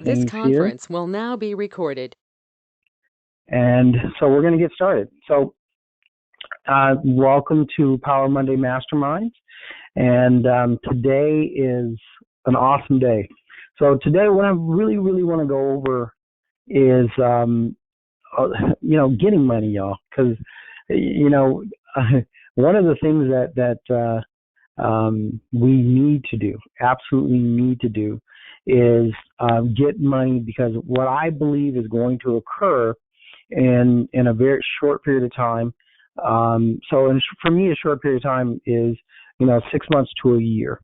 This Things here. conference will now be recorded. And so we're going to get started. So welcome to Power Monday Masterminds. And today is an awesome day. So today what I really want to go over is, getting money, y'all. Because, one of the things that we need to do, absolutely need to do, is get money, because what I believe is going to occur in a very short period of time. For me, a short period of time is 6 months to a year.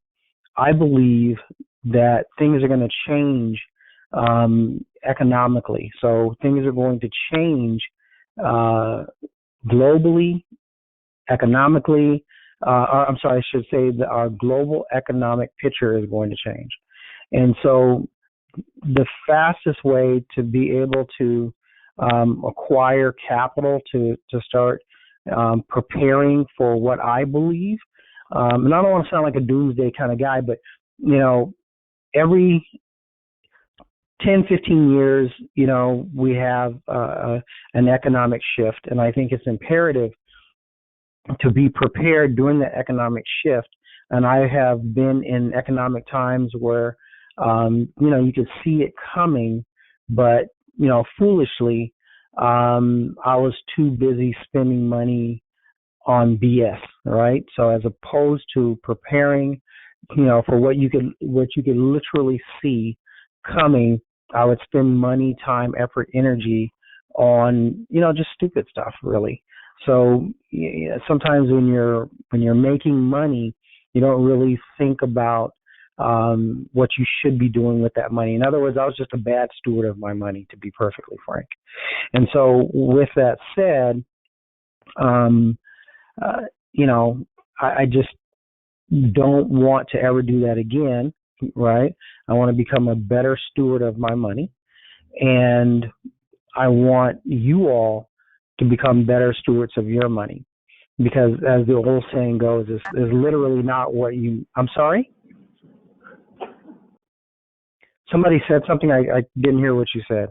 I believe that things are going to change economically. So things are going to change globally, economically. I'm sorry, I should say that our global economic picture is going to change. And so the fastest way to be able to acquire capital to start preparing for what I believe, and I don't want to sound like a doomsday kind of guy, but every 10, 15 years, we have an economic shift, and I think it's imperative to be prepared during the economic shift. And I have been in economic times where, you could see it coming, but, foolishly, I was too busy spending money on BS, right? So as opposed to preparing, for what you could literally see coming, I would spend money, time, effort, energy on, just stupid stuff, really. So sometimes when you're making money, you don't really think about what you should be doing with that money. In other words, I was just a bad steward of my money, to be perfectly frank. And so with that said, I just don't want to ever do that again, right? I want to become a better steward of my money, and I want you all to become better stewards of your money, because as the old saying goes, is literally not what you. I'm sorry? Somebody said something. I didn't hear what you said.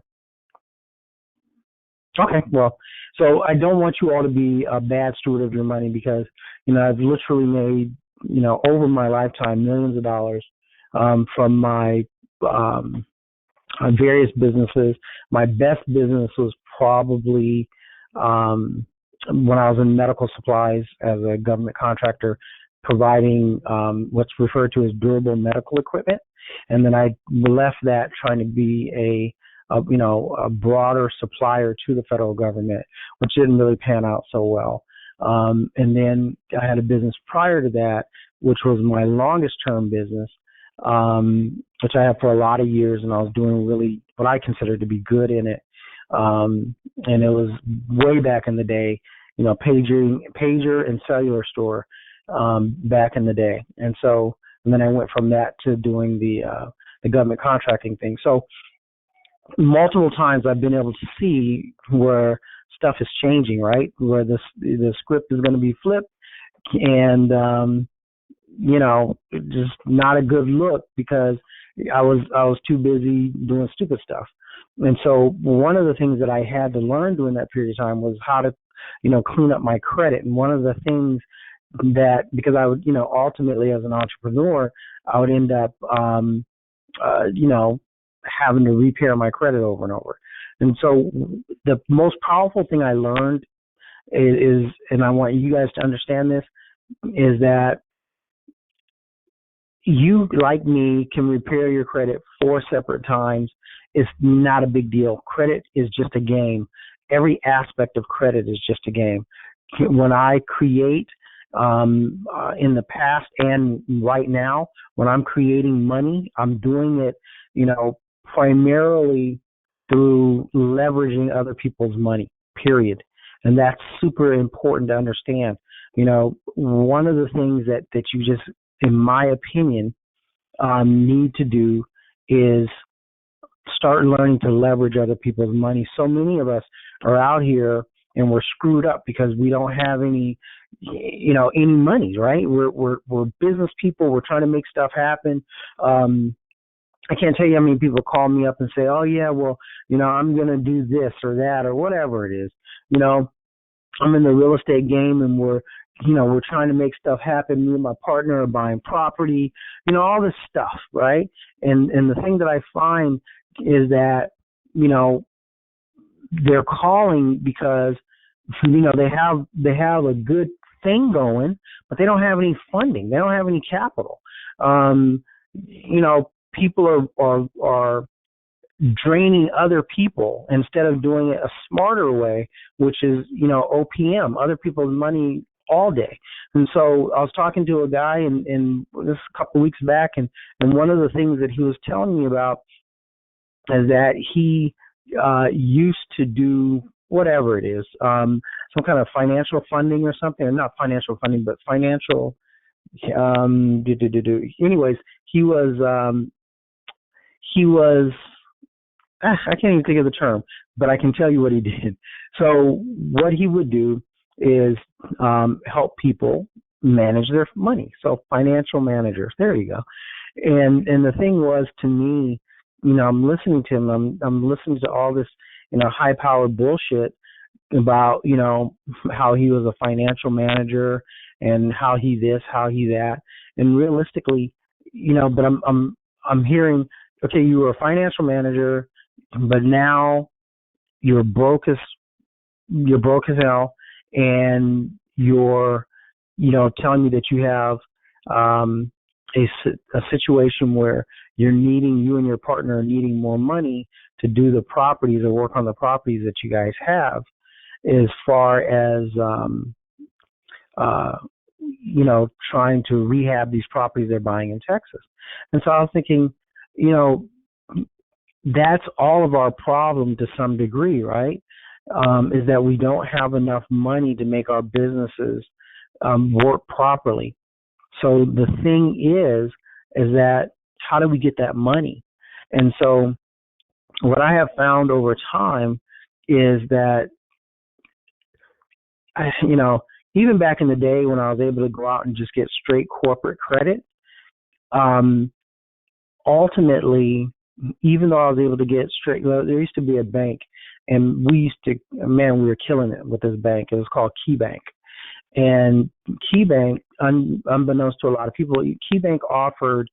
Okay, well, so I don't want you all to be a bad steward of your money, because, I've literally made, over my lifetime, millions of dollars from my various businesses. My best business was probably when I was in medical supplies as a government contractor, providing what's referred to as durable medical equipment. And then I left that trying to be a broader supplier to the federal government, which didn't really pan out so well. And then I had a business prior to that, which was my longest term business, which I had for a lot of years, and I was doing really what I considered to be good in it. And it was way back in the day, pager and cellular store back in the day. And then I went from that to doing the government contracting thing. So multiple times I've been able to see where stuff is changing, right? Where the script is going to be flipped, and just not a good look, because I was too busy doing stupid stuff. And so one of the things that I had to learn during that period of time was how to, clean up my credit. And one of the things that, because I would, ultimately as an entrepreneur, I would end up, having to repair my credit over and over. And so the most powerful thing I learned is, and I want you guys to understand this, is that you, like me, can repair your credit 4 separate times. It's not a big deal. Credit is just a game. Every aspect of credit is just a game. When I create, in the past and right now, when I'm creating money, I'm doing it, primarily through leveraging other people's money, period. And that's super important to understand. One of the things that you just, in my opinion, need to do is start learning to leverage other people's money. So many of us are out here and we're screwed up because we don't have any money, right? We're business people. We're trying to make stuff happen. I can't tell you how many people call me up and say, oh, yeah, well, I'm going to do this or that or whatever it is. I'm in the real estate game and we're trying to make stuff happen. Me and my partner are buying property, all this stuff, right? And the thing that I find is that, they're calling because, they have a good thing going, but they don't have any funding. They don't have any capital. People are draining other people instead of doing it a smarter way, which is, OPM, other people's money all day. And so I was talking to a guy in this a couple of weeks back, and one of the things that he was telling me about is that he used to do whatever it is, some kind of financial funding or something, or not financial funding, but financial. Anyways, he was. I can't even think of the term, but I can tell you what he did. So what he would do is help people manage their money. So financial managers, there you go. And the thing was, to me, I'm listening to him. I'm listening to all this, high-powered bullshit about, how he was a financial manager and how he this, how he that. And realistically, but I'm hearing, okay, you were a financial manager, but now you're broke as hell, and you're, telling me that you have a situation where you and your partner are needing more money to do the properties or work on the properties that you guys have, as far as trying to rehab these properties they're buying in Texas. And so I was thinking, that's all of our problem to some degree, right? Is that we don't have enough money to make our businesses work properly. So the thing is that how do we get that money? And so what I have found over time is that, even back in the day when I was able to go out and just get straight corporate credit, ultimately, even though I was able to get straight, there used to be a bank, and we were killing it with this bank. It was called KeyBank. And KeyBank, unbeknownst to a lot of people, KeyBank offered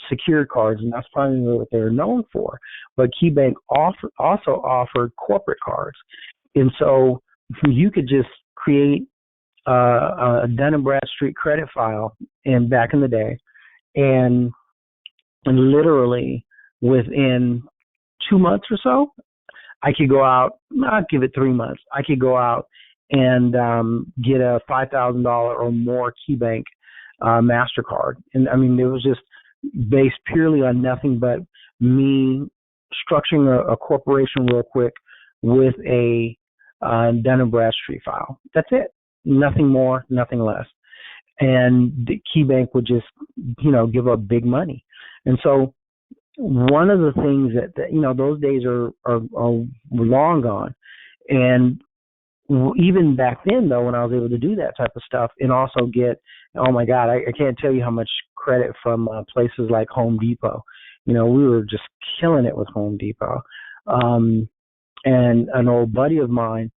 secured cards, and that's probably what they're known for. But KeyBank also offered corporate cards. And so you could just create a Dun & Bradstreet credit file back in the day, and literally within 2 months or so, I could go out, I'd give it 3 months, I could go out and get a $5,000 or more KeyBank MasterCard. And I mean, it was just based purely on nothing but me structuring a corporation real quick with a Dun & Bradstreet file. That's it. Nothing more, nothing less. And the KeyBank would just, give up big money. And so one of the things that those days are long gone. And even back then, though, when I was able to do that type of stuff and also get, oh my God, I can't tell you how much credit from places like Home Depot. We were just killing it with Home Depot. And an old buddy of mine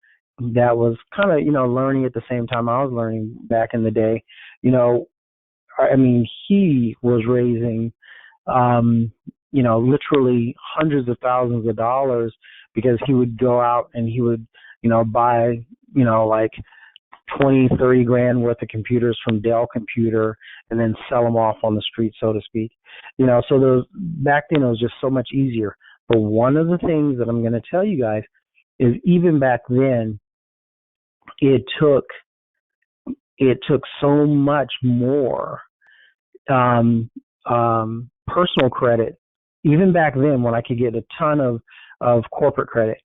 that was kind of, learning at the same time I was learning back in the day, he was raising, literally hundreds of thousands of dollars, because he would go out and he would, buy, like 20, 30 grand worth of computers from Dell Computer and then sell them off on the street, so to speak. So back then it was just so much easier. But one of the things that I'm going to tell you guys is, even back then, it took so much more personal credit. Even back then, when I could get a ton of corporate credit,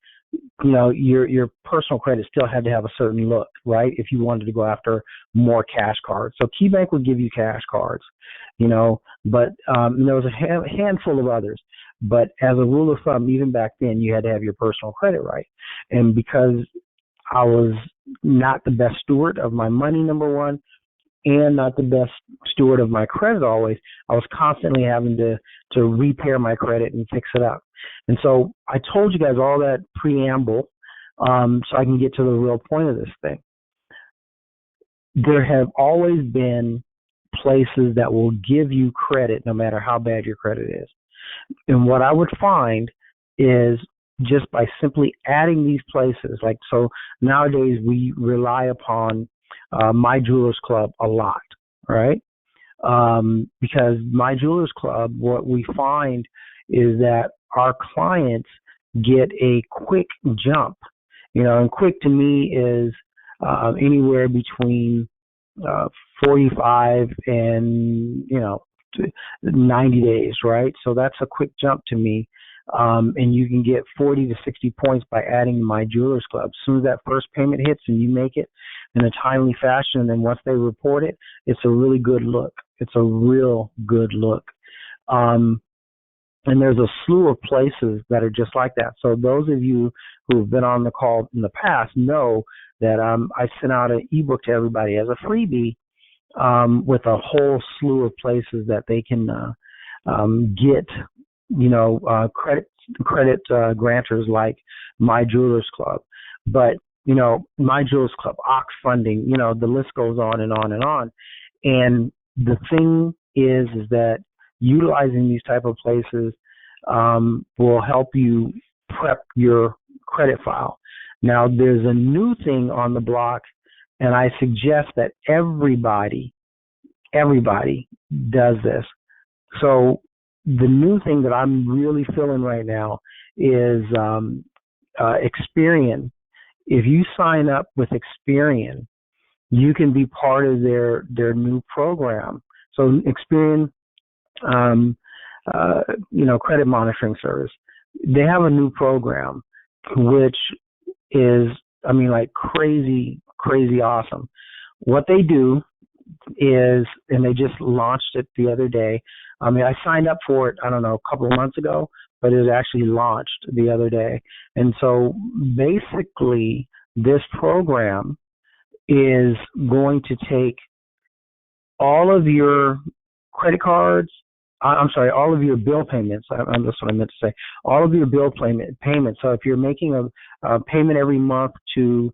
your personal credit still had to have a certain look, right? If you wanted to go after more cash cards. So KeyBank would give you cash cards, but there was a handful of others. But as a rule of thumb, even back then, you had to have your personal credit right. And because I was not the best steward of my money, number one, and not the best steward of my credit always. I was constantly having to repair my credit and fix it up. And so I told you guys all that preamble so I can get to the real point of this thing. There have always been places that will give you credit no matter how bad your credit is. And what I would find is just by simply adding these places, like, so nowadays we rely upon My Jewelers Club a lot, right? Because My Jewelers Club, what we find is that our clients get a quick jump, and quick to me is anywhere between 45 and 90 days, right? So that's a quick jump to me. And you can get 40 to 60 points by adding My Jewelers Club. As soon as that first payment hits and you make it in a timely fashion, and then once they report it, it's a really good look. It's a real good look. And there's a slew of places that are just like that. So those of you who have been on the call in the past know that I sent out an ebook to everybody as a freebie with a whole slew of places that they can get credit grantors like My Jewelers Club. But, My Jewelers Club, Ox Funding, the list goes on and on and on. And the thing is that utilizing these type of places will help you prep your credit file. Now, there's a new thing on the block, and I suggest that everybody does this. So the new thing that I'm really feeling right now is Experian. If you sign up with Experian, you can be part of their new program. So Experian, credit monitoring service, they have a new program, which is, crazy awesome. What they do is, and they just launched it the other day. I signed up for it, a couple of months ago, but it was actually launched the other day. And so basically this program is going to take all of your credit cards, all of your bill payments. That's what I meant to say. All of your bill payments. So if you're making a payment every month to,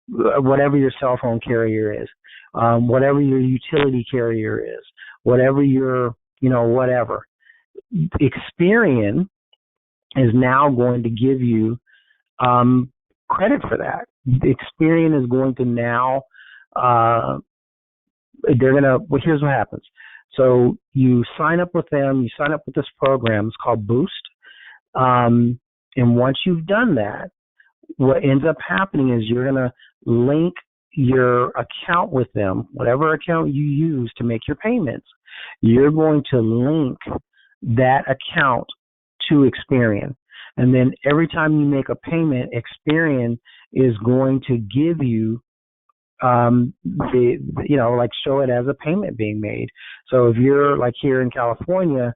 whatever your cell phone carrier is, whatever your utility carrier is, whatever your, whatever, Experian is now going to give you credit for that. Experian is going to now, here's what happens. So you sign up with them, you sign up with this program, it's called Boost. And once you've done that, what ends up happening is you're going to link your account with them, whatever account you use to make your payments, you're going to link that account to Experian. And then every time you make a payment, Experian is going to give you show it as a payment being made. So if you're like here in California,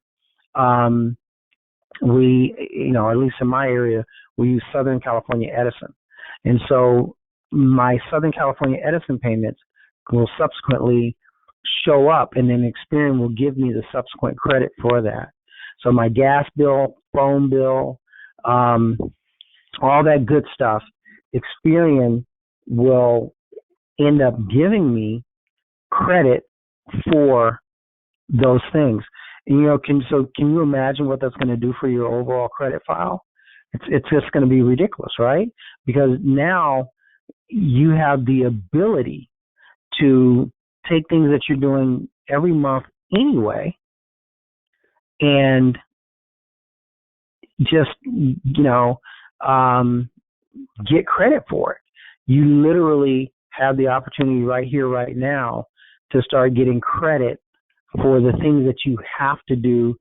we, at least in my area, we use Southern California Edison. And so my Southern California Edison payments will subsequently show up, and then Experian will give me the subsequent credit for that. So my gas bill, phone bill, all that good stuff, Experian will end up giving me credit for those things. And, can you imagine what that's going to do for your overall credit file? It's just going to be ridiculous, right? Because now you have the ability to take things that you're doing every month anyway and just, get credit for it. You literally have the opportunity right here, right now, to start getting credit for the things that you have to do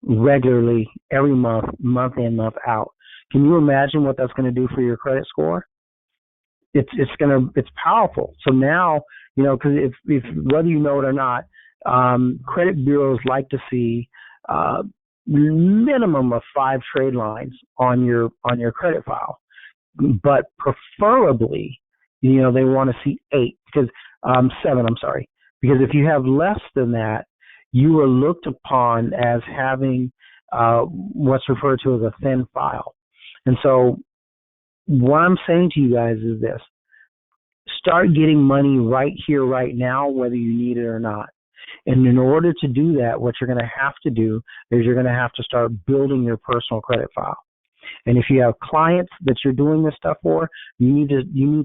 regularly every month, month in, month out. Can you imagine what that's going to do for your credit score? It's powerful. So now, because if whether you know it or not, credit bureaus like to see minimum of 5 trade lines on your credit file, but preferably, they want to see 8, because 7, I'm sorry. Because if you have less than that, you are looked upon as having what's referred to as a thin file. And so what I'm saying to you guys is this: start getting money right here, right now, whether you need it or not. And in order to do that, what you're going to have to do is you're going to have to start building your personal credit file. And if you have clients that you're doing this stuff for, you need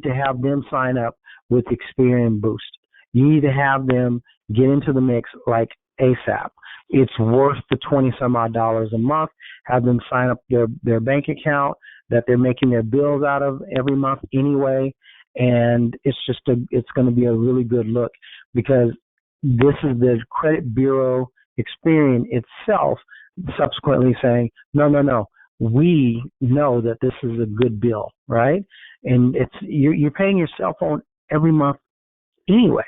to have them sign up with Experian Boost. You need to have them get into the mix like ASAP. It's worth the 20 some odd dollars a month. Have them sign up their bank account that they're making their bills out of every month anyway. And it's going to be a really good look, because this is the credit bureau Experian itself subsequently saying, no, we know that this is a good bill, right? And you're paying your cell phone every month anyway.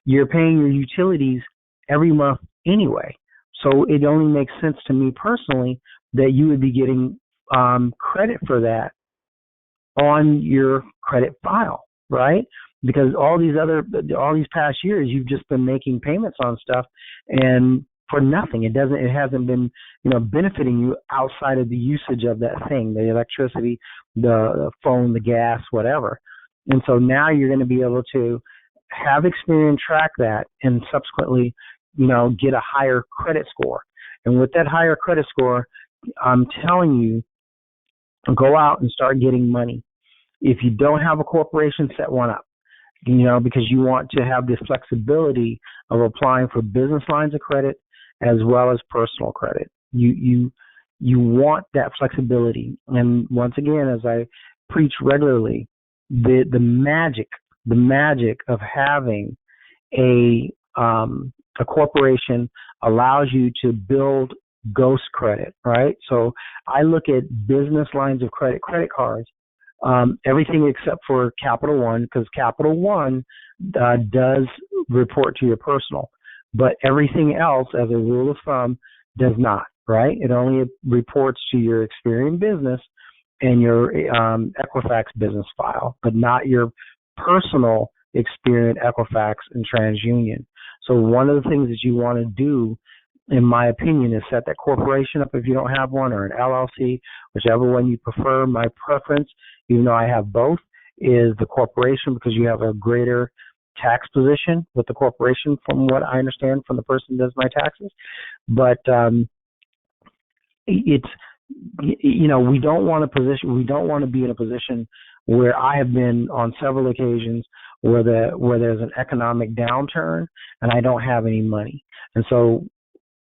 You're paying your utilities every month anyway. So it only makes sense to me personally that you would be getting credit for that on your credit file, right? Because all these past years, you've just been making payments on stuff and for nothing. It hasn't been, benefiting you outside of the usage of that thing, the electricity, the phone, the gas, whatever. And so now you're going to be able to have Experian track that and subsequently, get a higher credit score. And with that higher credit score, I'm telling you, go out and start getting money. If you don't have a corporation, set one up, because you want to have the flexibility of applying for business lines of credit as well as personal credit. You want that flexibility. And once again, as I preach regularly, the magic of having a corporation allows you to build ghost credit, right? So I look at business lines of credit cards, everything except for Capital One, because Capital One does report to your personal, but everything else, as a rule of thumb, does not, right? It only reports to your Experian business and your Equifax business file, but not your personal Experian, Equifax, and TransUnion. So one of the things that you want to do, in my opinion, is set that corporation up if you don't have one, or an LLC, whichever one you prefer. My preference, even though I have both, is the corporation, because you have a greater tax position with the corporation, from what I understand from the person who does my taxes. But it's, we don't want to be in a position where I have been on several occasions where there's an economic downturn and I don't have any money. And so,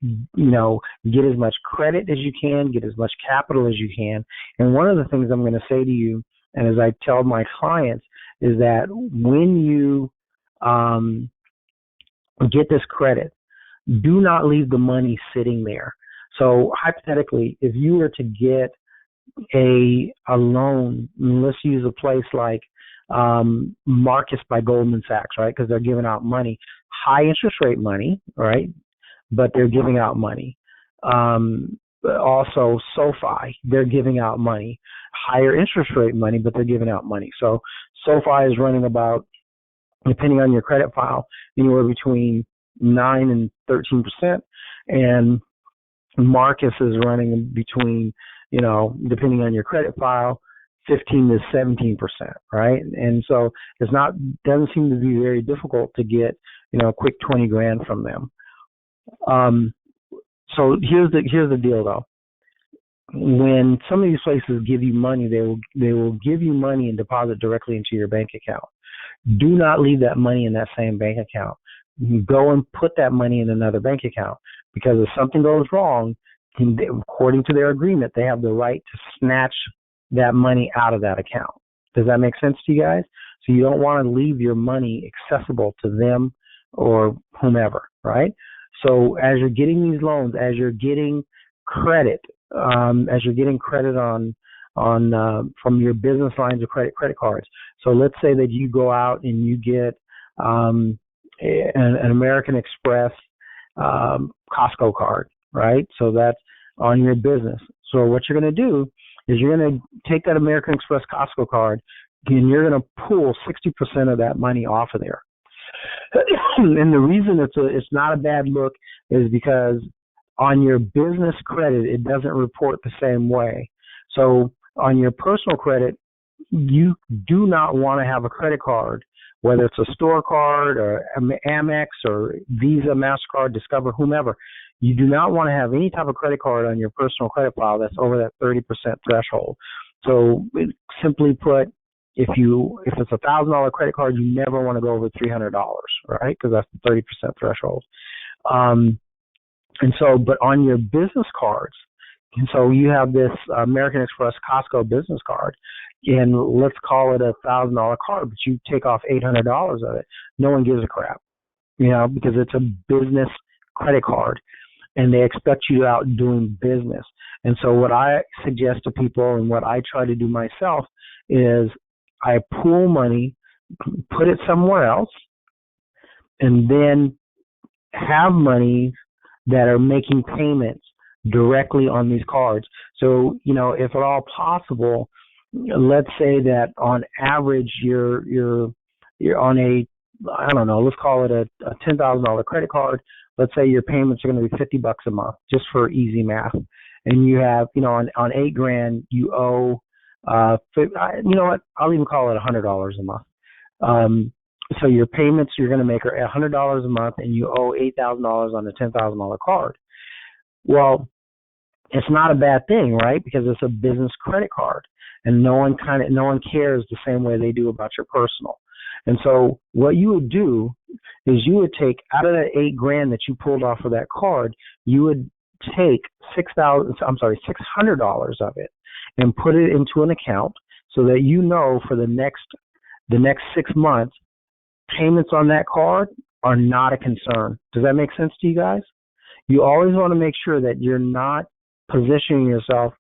get as much credit as you can, get as much capital as you can. And one of the things I'm going to say to you, and as I tell my clients, is that when you get this credit, do not leave the money sitting there. So hypothetically, if you were to get a loan, let's use a place like Marcus by Goldman Sachs, right? Because they're giving out money, high interest rate money, right? But they're giving out money. Also, SoFi, they're giving out money, higher interest rate money, but they're giving out money. So SoFi is running about, depending on your credit file, anywhere between 9 and 13%, and Marcus is running between, depending on your credit file, 15 to 17%, right? And so doesn't seem to be very difficult to get, a quick 20 grand from them. So here's the deal though. When some of these places give you money, they will give you money and deposit directly into your bank account. Do not leave that money in that same bank account. Go and put that money in another bank account, because if something goes wrong, according to their agreement, they have the right to snatch that money out of that account. Does that make sense to you guys? So you don't want to leave your money accessible to them or whomever, right? So as you're getting these loans, as you're getting credit, on from your business lines of credit cards. So let's say that you go out and you get an American Express Costco card, right? So that's on your business. So what you're going to do is you're going to take that American Express Costco card and you're going to pull 60% of that money off of there. And the reason it's not a bad look is because on your business credit, it doesn't report the same way. So on your personal credit, you do not want to have a credit card, whether it's a store card or Amex or Visa, MasterCard, Discover, whomever. You do not want to have any type of credit card on your personal credit file that's over that 30% threshold. So simply put, if it's $1,000 credit card, you never want to go over $300, right? Because that's the 30% threshold. And so, but on your business cards, and so you have this American Express Costco business card, and let's call it $1,000 card, but you take off $800 of it. No one gives a crap, because it's a business credit card, and they expect you out doing business. And so what I suggest to people, and what I try to do myself, is I pool money, put it somewhere else, and then have money that are making payments directly on these cards. So, if at all possible, let's say that on average you're on a, I don't know, let's call it a $10,000 credit card. Let's say your payments are going to be $50 a month, just for easy math. And you have, on $8,000 you owe, you know what? I'll even call it $100 a month. So your payments you're going to make are $100 a month, and you owe $8,000 on a $10,000 card. Well, it's not a bad thing, right? Because it's a business credit card, and no one cares the same way they do about your personal. And so what you would do is you would take out of that $8,000 that you pulled off of that card, you would take $600 of it and put it into an account so that for the next 6 months, payments on that card are not a concern. Does that make sense to you guys? You always want to make sure that you're not positioning yourself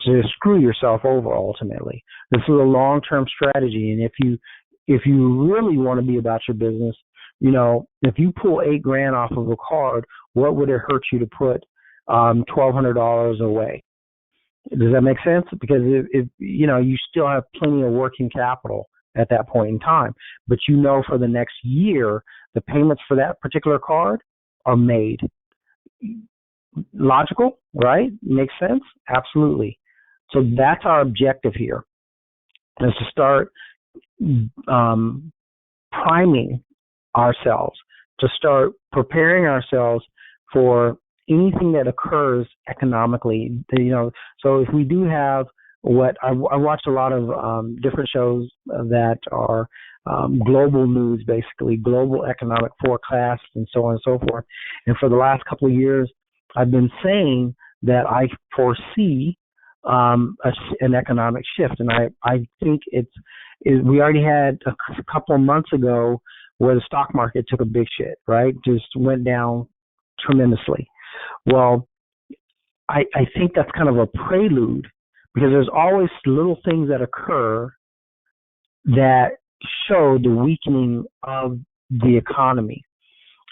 to screw yourself over ultimately. This is a long-term strategy, and if you really want to be about your business, if you pull $8,000 off of a card, what would it hurt you to put $1,200 away? Does that make sense? Because if you still have plenty of working capital at that point in time, but for the next year the payments for that particular card are made. Logical, right? Makes sense? Absolutely. So that's our objective here, is to start priming ourselves, to start preparing ourselves for anything that occurs economically. So if we do have I watch a lot of different shows that are global news, basically global economic forecasts and so on and so forth. And for the last couple of years, I've been saying that I foresee an economic shift, and I think we already had a couple of months ago where the stock market took a big shit, right? Just went down tremendously. Well, I think that's kind of a prelude, because there's always little things that occur that show the weakening of the economy.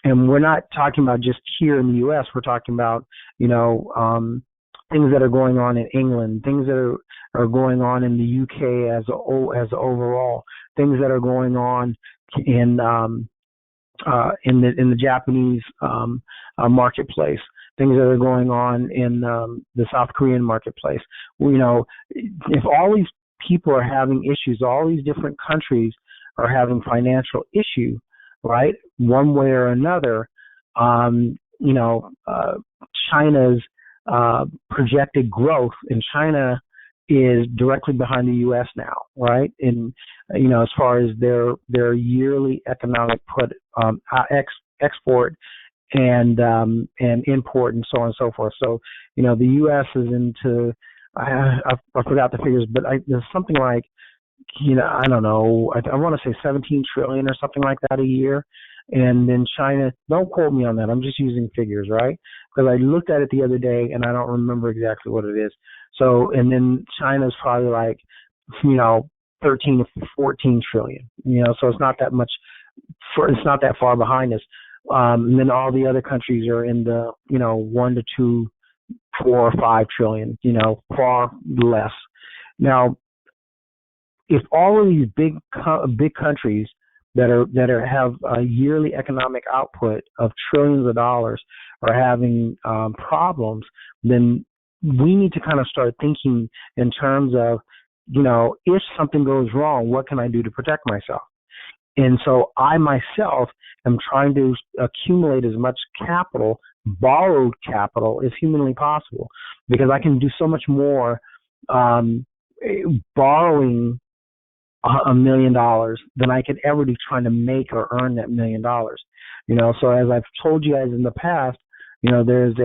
And we're not talking about just here in the U.S. We're talking about, things that are going on in England, things that are going on in the UK as overall, things that are going on in the Japanese marketplace, things that are going on in the South Korean marketplace. If all these people are having issues, all these different countries are having financial issue, right? One way or another, China's projected growth in China is directly behind the U.S. now, right? And as far as their yearly economic export and import and so on and so forth. So the U.S. is into I forgot the figures, but there's something like I don't know, I want to say 17 trillion or something like that a year. And then China, don't quote me on that, I'm just using figures, right? Because I looked at it the other day and I don't remember exactly what it is. So, and then China's probably like, 13 to 14 trillion, so it's not that much, it's not that far behind us. And then all the other countries are in the, 1 to 2, 4 or 5 trillion, far less. Now, if all of these big countries that have a yearly economic output of trillions of dollars are having problems, then we need to kind of start thinking in terms of, if something goes wrong, what can I do to protect myself? And so I myself am trying to accumulate as much capital, borrowed capital, as humanly possible, because I can do so much more borrowing $1 million than I could ever do trying to make or earn that $1 million. So as I've told you guys in the past, there's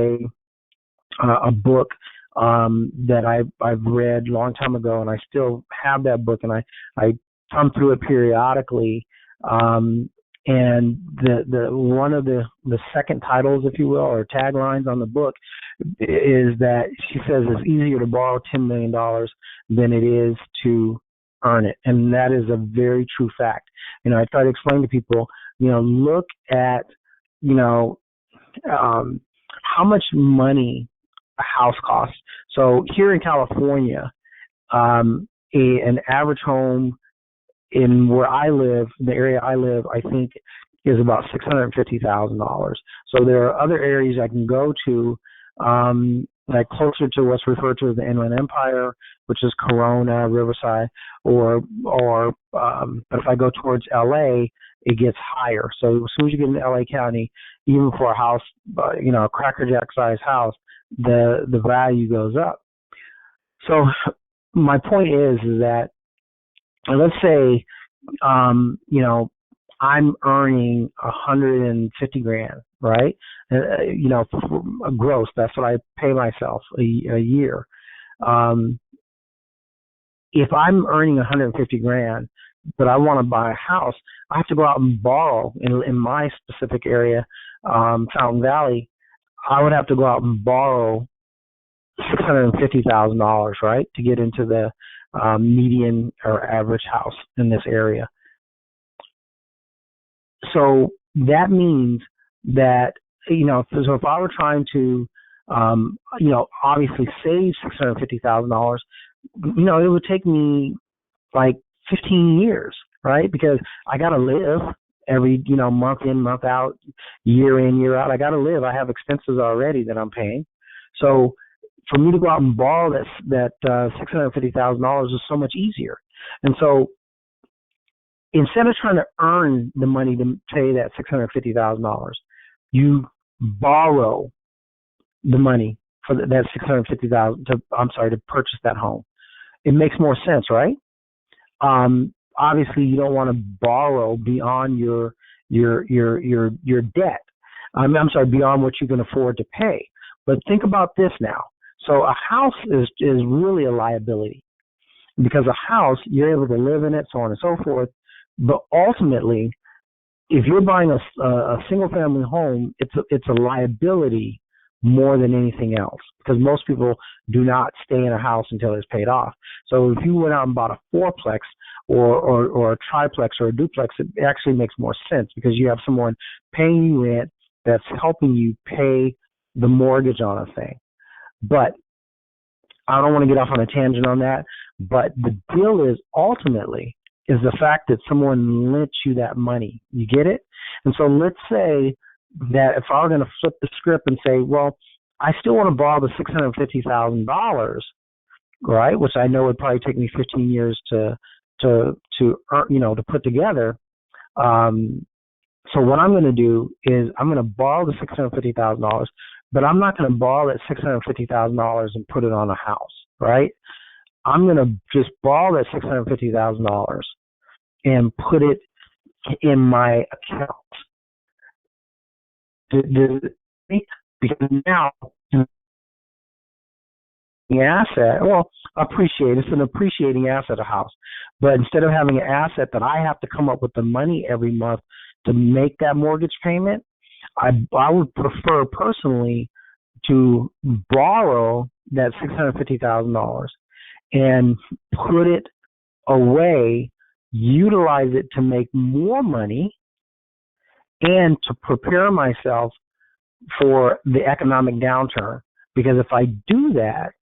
a book that I've read a long time ago, and I still have that book, and I come through it periodically. And the one of the second titles, if you will, or taglines on the book is that she says it's easier to borrow $10 million than it is to earn it. And that is a very true fact. I try to explain to people, look at, how much money a house costs. So here in California, an average home in where I live, the area I live, I think is about $650,000. So there are other areas I can go to, like closer to what's referred to as the Inland Empire, which is Corona, Riverside, or but if I go towards LA, it gets higher. So as soon as you get into LA County, even for a house, a crackerjack sized house, the value goes up. So my point is that, let's say, I'm earning $150,000, right? Gross. That's what I pay myself a year. If I'm earning $150,000, but I want to buy a house, I have to go out and borrow. In my specific area, Fountain Valley, I would have to go out and borrow $650,000, right, to get into the median or average house in this area. So that means that, so if I were trying to, obviously save $650,000, it would take me like 15 years, right? Because I got to live every, month in, month out, year in, year out. I got to live. I have expenses already that I'm paying. So for me to go out and borrow that $650,000 is so much easier. And so instead of trying to earn the money to pay that $650,000, you borrow the money for that $650,000 to purchase that home. It makes more sense, right? Obviously, you don't want to borrow beyond your debt. Beyond what you can afford to pay. But think about this now. So a house is really a liability, because a house, you're able to live in it, so on and so forth. But ultimately, if you're buying a single-family home, it's a liability more than anything else, because most people do not stay in a house until it's paid off. So if you went out and bought a fourplex or a triplex or a duplex, it actually makes more sense, because you have someone paying you rent that's helping you pay the mortgage on a thing. But I don't want to get off on a tangent on that. But the deal is ultimately is the fact that someone lent you that money. You get it? And so let's say that if I were going to flip the script and say, well, I still want to borrow the $650,000, right? Which I know would probably take me 15 years to earn, to put together. So what I'm going to do is I'm going to borrow the $650,000, but I'm not going to borrow that $650,000 and put it on a house, right? I'm going to just borrow that $650,000 and put it in my account. Because now the asset, it's an appreciating asset, a house. But instead of having an asset that I have to come up with the money every month to make that mortgage payment, I would prefer personally to borrow that $650,000 and put it away, utilize it to make more money, and to prepare myself for the economic downturn. Because if I do that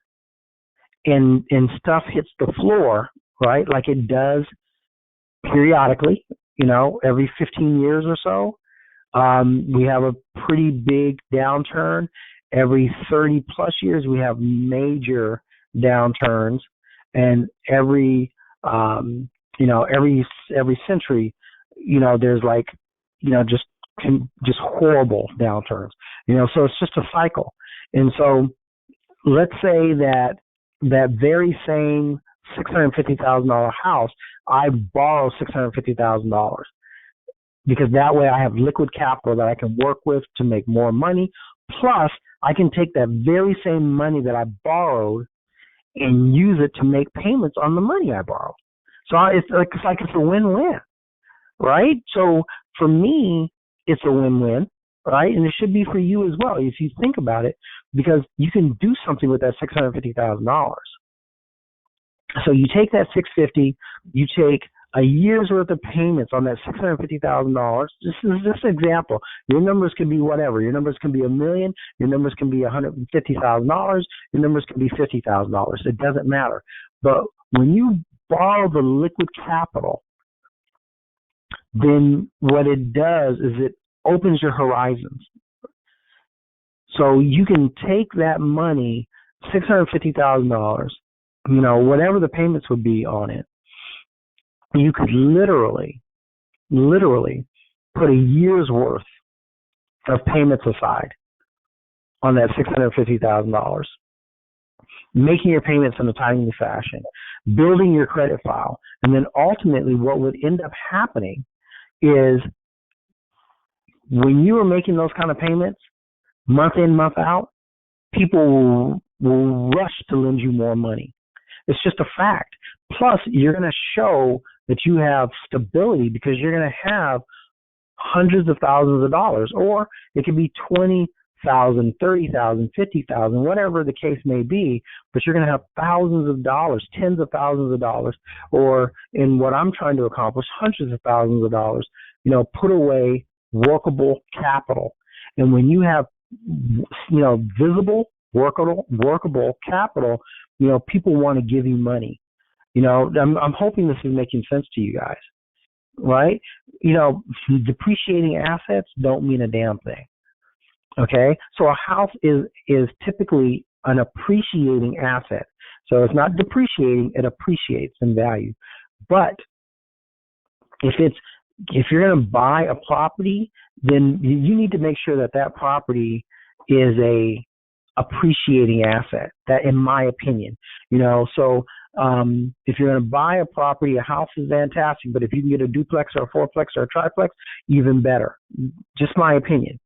and stuff hits the floor, right, like it does periodically, every 15 years or so. We have a pretty big downturn. Every 30 plus years, we have major downturns, and every century, there's like, just horrible downturns. So it's just a cycle. And so let's say that very same $650,000 house, I borrow $650,000 because that way I have liquid capital that I can work with to make more money. Plus, I can take that very same money that I borrowed and use it to make payments on the money I borrowed. So it's a win-win, right? So for me, it's a win-win, right? And it should be for you as well if you think about it, because you can do something with that $650,000. So you take that $650,000, you take a year's worth of payments on that $650,000. This is just an example. Your numbers can be whatever. Your numbers can be $1 million. Your numbers can be $150,000. Your numbers can be $50,000. It doesn't matter. But when you borrow the liquid capital, then what it does is it opens your horizons. So you can take that money, $650,000, whatever the payments would be on it, you could literally put a year's worth of payments aside on that $650,000, making your payments in a timely fashion, building your credit file, and then ultimately what would end up happening is when you are making those kind of payments, month in, month out, people will rush to lend you more money. It's just a fact. Plus, you're going to show that you have stability because you're going to have hundreds of thousands of dollars, or it could be $20,000, $30,000, $50,000, whatever the case may be, but you're going to have thousands of dollars, tens of thousands of dollars, or in what I'm trying to accomplish, hundreds of thousands of dollars, put away workable capital. And when you have, visible, workable capital, people want to give you money. I'm hoping this is making sense to you guys, right? Depreciating assets don't mean a damn thing. Okay, so a house is typically an appreciating asset. So it's not depreciating; it appreciates in value. But if you're going to buy a property, then you need to make sure that property is a appreciating asset. That, in my opinion, so if you're going to buy a property, a house is fantastic, but if you can get a duplex or a fourplex or a triplex, even better. Just my opinion.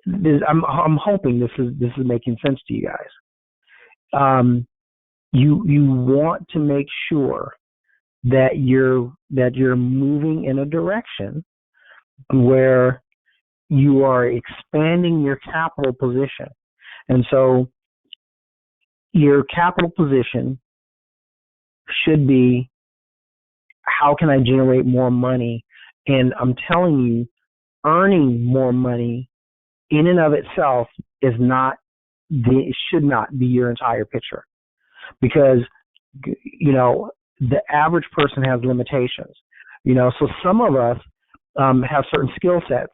I'm hoping this is making sense to you guys. You want to make sure that you're moving in a direction where you are expanding your capital position. And so your capital position should be, how can I generate more money? And I'm telling you, earning more money in and of itself should not be your entire picture, because the average person has limitations. So some of us have certain skill sets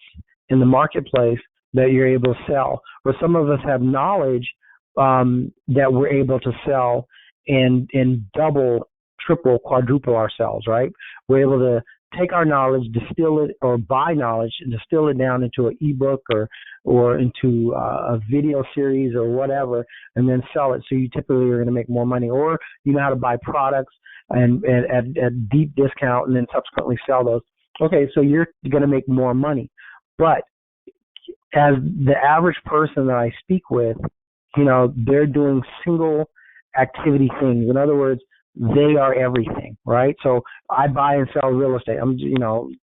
in the marketplace that you're able to sell, or some of us have knowledge that we're able to sell and double, triple, quadruple ourselves, right? We're able to take our knowledge, distill it, or buy knowledge and distill it down into an ebook or into a video series or whatever, and then sell it. So you typically are going to make more money, or you know how to buy products and at deep discount and then subsequently sell those. Okay, so you're going to make more money. But as the average person that I speak with, they're doing single activity things. In other words, they are everything, right? So I buy and sell real estate. I'm,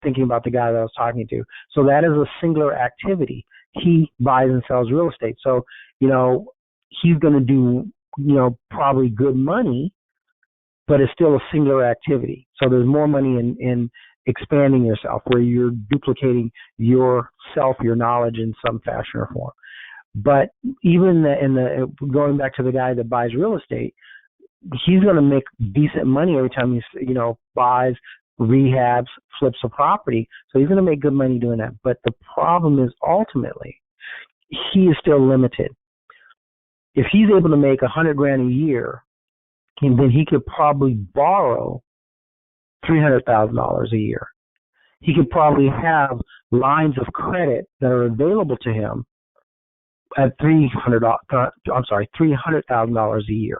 thinking about the guy that I was talking to. So that is a singular activity. He buys and sells real estate. So, he's going to do, probably good money, but it's still a singular activity. So there's more money in expanding yourself, where you're duplicating yourself, your knowledge in some fashion or form. But even going back to the guy that buys real estate, he's going to make decent money every time he buys, rehabs, flips a property. So he's going to make good money doing that. But the problem is ultimately he is still limited. If he's able to make $100,000 a year, and then he could probably borrow $300,000 a year. He could probably have lines of credit that are available to him at $300,000 a year.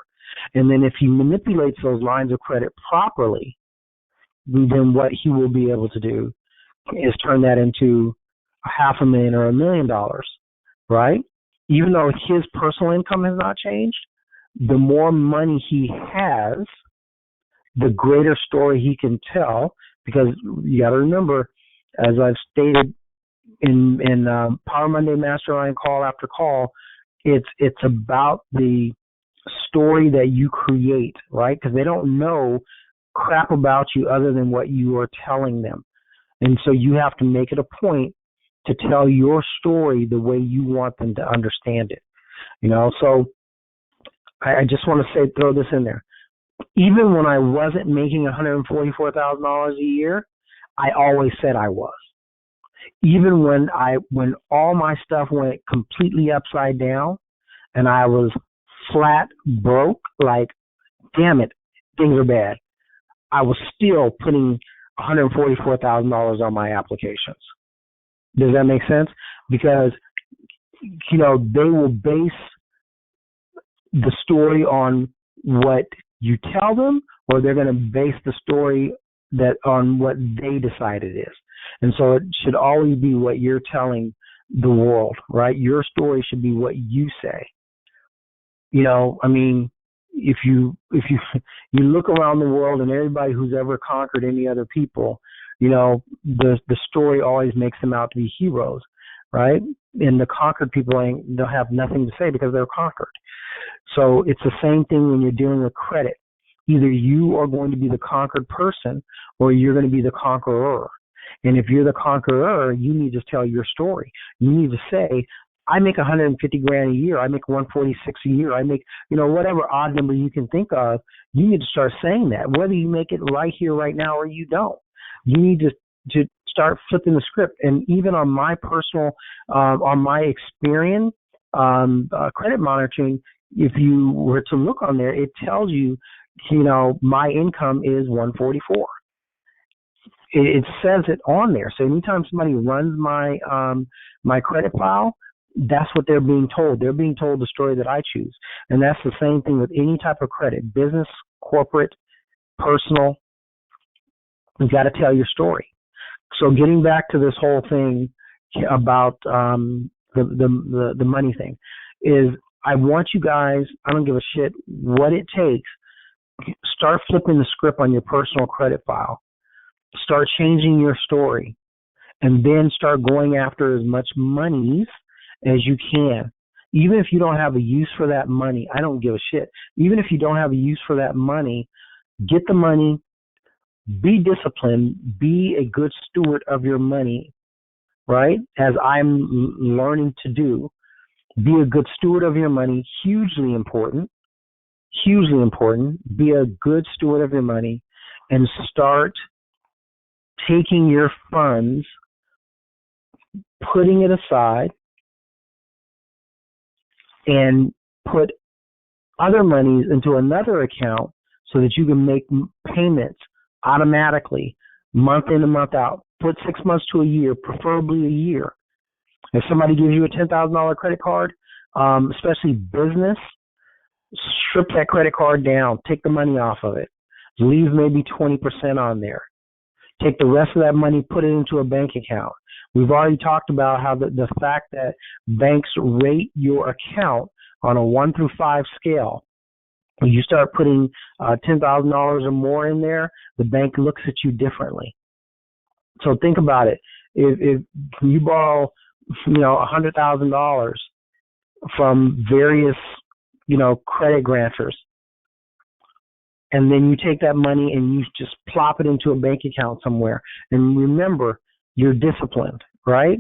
And then if he manipulates those lines of credit properly, then what he will be able to do is turn that into $500,000 or $1 million, right? Even though his personal income has not changed, the more money he has, the greater story he can tell, because you got to remember, as I've stated in Power Monday Mastermind call after call, it's about the story that you create, right? Because they don't know crap about you other than what you are telling them. And so you have to make it a point to tell your story the way you want them to understand it. So I just want to throw this in there. Even when I wasn't making $144,000 a year, I always said I was. Even when all my stuff went completely upside down and I was flat broke, like, damn it, things are bad, I was still putting $144,000 on my applications. Does that make sense? Because, they will base the story on what you tell them, or they're going to base the story on what they decide it is. And so it should always be what you're telling the world, right? Your story should be what you say. If you look around the world and everybody who's ever conquered any other people, the story always makes them out to be heroes, right? And the conquered people they'll have nothing to say because they're conquered. So it's the same thing when you're dealing with credit. Either you are going to be the conquered person or you're going to be the conqueror. And if you're the conqueror, you need to tell your story. You need to say, I make $150,000 a year. I make $146 a year. I make, whatever odd number you can think of. You need to start saying that, whether you make it right here, right now, or you don't. You need to start flipping the script. And even on my personal, on my experience, credit monitoring, if you were to look on there, it tells you, my income is 144. It says it on there. So anytime somebody runs my my credit file, that's what they're being told. They're being told the story that I choose. And that's the same thing with any type of credit, business, corporate, personal. You've got to tell your story. So getting back to this whole thing about the money thing is, I want you guys, I don't give a shit what it takes, start flipping the script on your personal credit file. Start changing your story, and then start going after as much monies as you can. Even if you don't have a use for that money, I don't give a shit. Even if you don't have a use for that money, get the money, be disciplined, be a good steward of your money, right? As I'm learning to do. Be a good steward of your money, hugely important. Be a good steward of your money and start taking your funds, putting it aside, and put other monies into another account so that you can make payments automatically, month in and month out. Put 6 months to a year, preferably a year. If somebody gives you a $10,000 credit card, especially business, strip that credit card down. Take the money off of it. Leave maybe 20% on there. Take the rest of that money, put it into a bank account. We've already talked about how the fact that banks rate your account on a 1 through 5 scale. When you start putting $10,000 or more in there, the bank looks at you differently. So think about it. If you borrow, $100,000 from various, credit grantors, and then you take that money and you just plop it into a bank account somewhere. And remember, you're disciplined, right?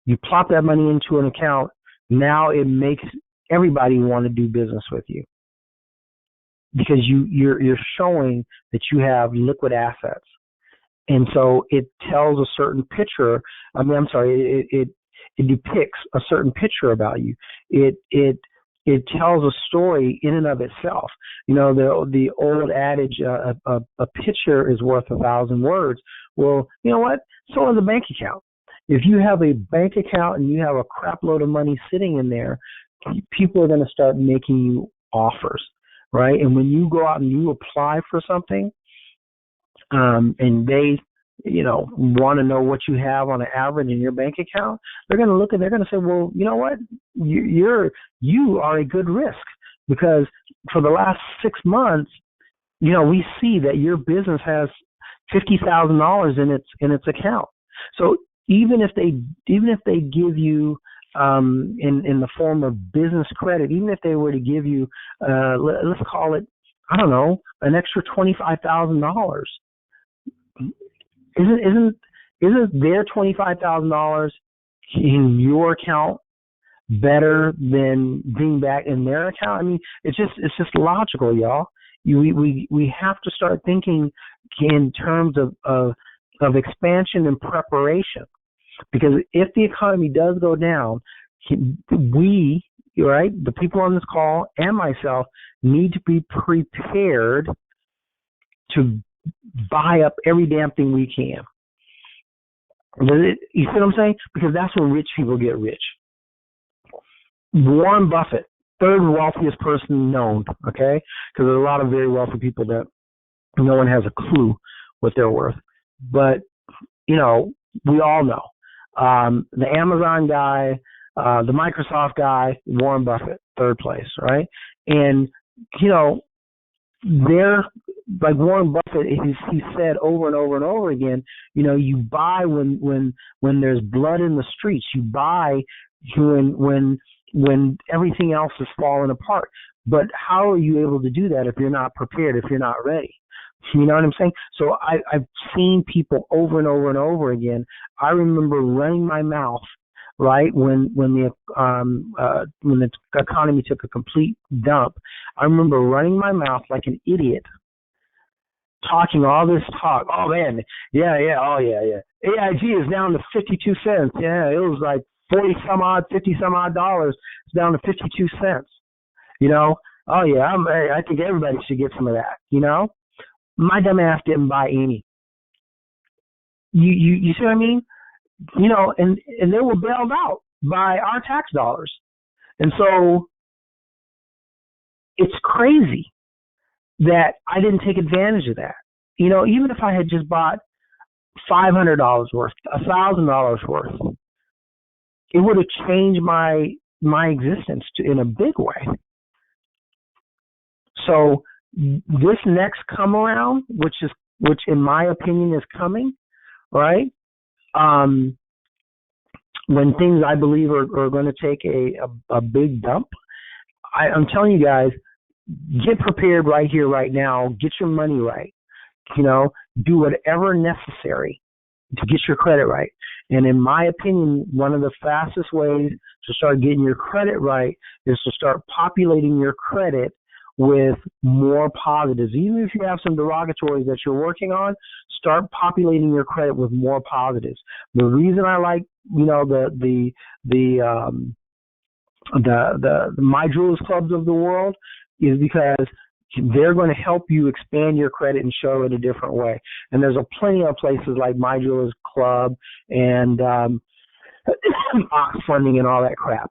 You plop that money into an account. Now it makes everybody want to do business with you because you're showing that you have liquid assets. And so it tells a certain picture. I'm sorry, it depicts a certain picture about you. It tells a story in and of itself. The old adage, a picture is worth 1,000 words. Well, you know what? So is a bank account. If you have a bank account and you have a crap load of money sitting in there, people are going to start making you offers, right? And when you go out and you apply for something, and they, want to know what you have on an average in your bank account, they're going to look and they're going to say, well, you know what, you are a good risk, because for the last 6 months, we see that your business has $50,000 in its account. So even if they give you in the form of business credit, even if they were to give you let's call it, I don't know, an extra $25,000, isn't their $25,000 in your account better than being back in their account? I mean, it's just logical, y'all. We have to start thinking in terms of expansion and preparation, because if the economy does go down, we, right, the people on this call and myself, need to be prepared to buy up every damn thing we can. You see what I'm saying? Because that's when rich people get rich. Warren Buffett, third wealthiest person known, okay? Because there's a lot of very wealthy people that no one has a clue what they're worth. But, we all know. The Amazon guy, the Microsoft guy, Warren Buffett, third place, right? And, they're like Warren Buffett. He said over and over and over again, you buy when there's blood in the streets. You buy when everything else is falling apart. But how are you able to do that if you're not prepared, if you're not ready? You know what I'm saying? So I've seen people over and over and over again. I remember running my mouth, right, when the economy took a complete dump. I remember running my mouth like an idiot, talking all this talk. Oh man, yeah, oh yeah. AIG is down to 52 cents. Yeah, it was like 50 some odd dollars. It's down to 52 cents. Oh yeah, I think everybody should get some of that. My dumb ass didn't buy any. You see what I mean? And they were bailed out by our tax dollars. And so it's crazy that I didn't take advantage of that. Even if I had just bought $500 worth, $1,000 worth, it would have changed my existence in a big way. So this next come around, which in my opinion is coming, right? When things I believe are going to take a big dump, I'm telling you guys, get prepared right here, right now. Get your money right. Do whatever necessary to get your credit right. And in my opinion, one of the fastest ways to start getting your credit right is to start populating your credit with more positives. Even if you have some derogatories that you're working on, start populating your credit with more positives. The reason I like, the My Jewelers clubs of the world is because they're going to help you expand your credit and show it a different way. And there's plenty of places like My Jewelers Club and Ox Funding and all that crap,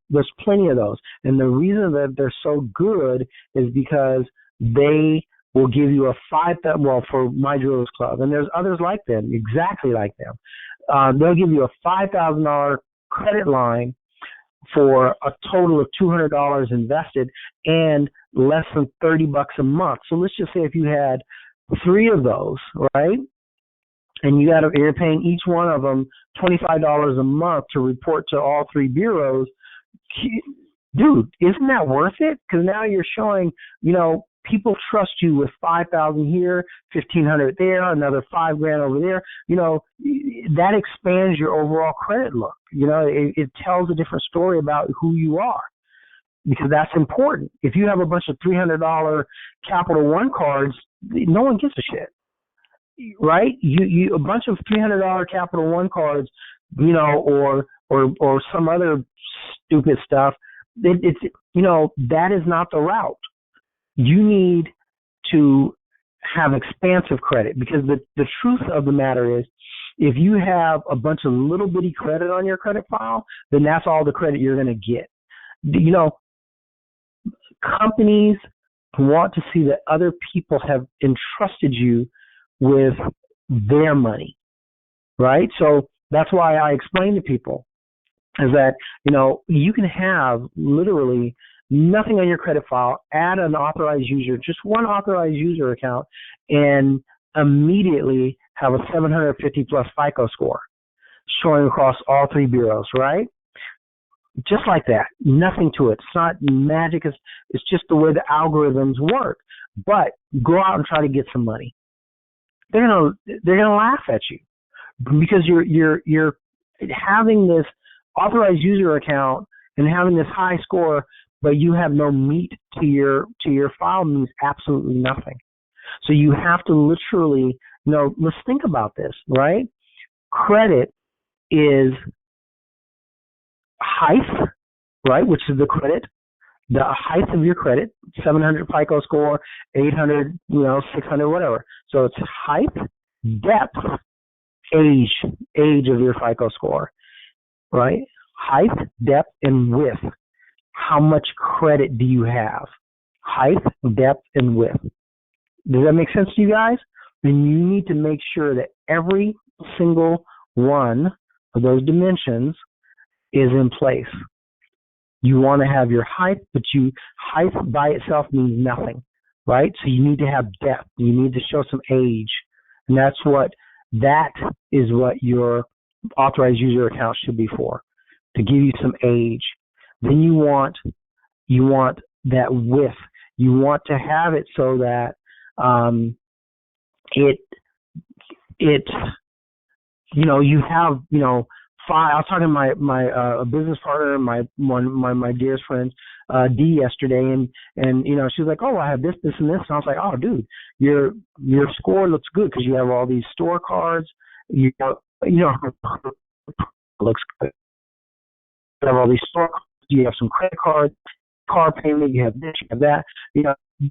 there's plenty of those. And the reason that they're so good is because they will give you for My Jewelers Club, and there's others like them, exactly like them. They'll give you a $5,000 credit line for a total of $200 invested and less than $30 a month. So let's just say if you had 3 of those, right? And you're paying each one of them $25 a month to report to all 3 bureaus. Dude, isn't that worth it? Because now you're showing, people trust you with $5,000 here, $1,500 there, another $5,000 over there. That expands your overall credit look. It tells a different story about who you are, because that's important. If you have a bunch of $300 Capital One cards, no one gives a shit. right? You a bunch of $300 Capital One cards, or some other stupid stuff. It's that is not the route. You need to have expansive credit, because the truth of the matter is, if you have a bunch of little bitty credit on your credit file, then that's all the credit you're going to get. Companies want to see that other people have entrusted you with their money, right? So that's why I explain to people is that, you can have literally nothing on your credit file, add an authorized user, just one authorized user account, and immediately have a 750 plus FICO score showing across all three bureaus, right? Just like that, nothing to it. It's not magic. It's just the way the algorithms work. But go out and try to get some money. They're gonna laugh at you, because you're having this authorized user account and having this high score, but you have no meat to your file means absolutely nothing. So you have to literally, let's think about this, right? Credit is height, right, which is the height of your credit, 700 FICO score, 800, 600, whatever. So it's height, depth, age of your FICO score, right? Height, depth, and width. How much credit do you have? Height, depth, and width. Does that make sense to you guys? Then you need to make sure that every single one of those dimensions is in place. You want to have your height, but height by itself means nothing, right? So you need to have depth. You need to show some age. And that is what your authorized user account should be for, to give you some age. Then you want that width. You want to have it so that you have, I was talking to my business partner, my dearest friend, Dee, yesterday, and she was like, oh, I have this, and this, and I was like, oh, dude, your score looks good because you have all these store cards, looks good. You have all these store cards, you have some credit cards, car payment, you have this, you have that. You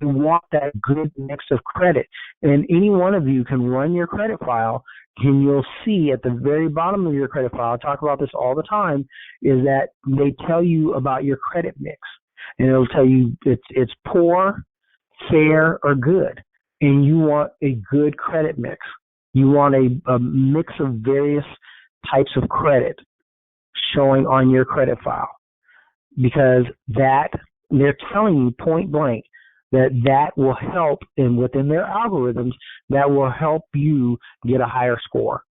want that good mix of credit, and any one of you can run your credit file, and you'll see at the very bottom of your credit file, I talk about this all the time, is that they tell you about your credit mix, and it'll tell you it's poor, fair, or good, and you want a good credit mix. You want a mix of various types of credit showing on your credit file, because they're telling you point blank that will help, and within their algorithms, that will help you get a higher score.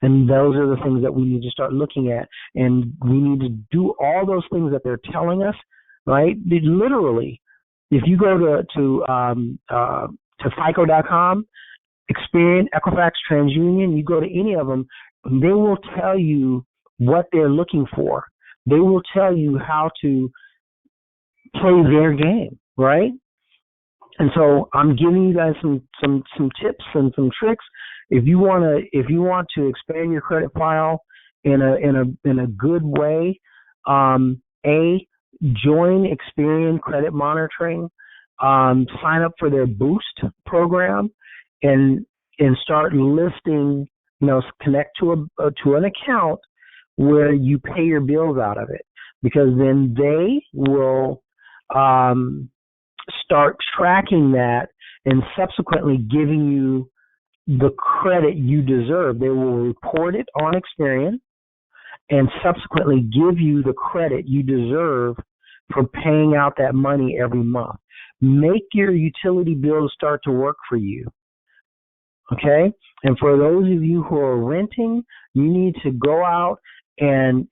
And those are the things that we need to start looking at, and we need to do all those things that they're telling us, right? Literally, if you go to FICO.com, Experian, Equifax, TransUnion, you go to any of them, they will tell you what they're looking for. They will tell you how to play their game, right? And so I'm giving you guys some tips and some tricks. If you want to expand your credit file in a good way, join Experian Credit Monitoring, sign up for their Boost program, and start listing. Connect to an account where you pay your bills out of it, because then they will start tracking that and subsequently giving you the credit you deserve. They will report it on Experian and subsequently give you the credit you deserve for paying out that money every month. Make your utility bills start to work for you. Okay? And for those of you who are renting, you need to go out and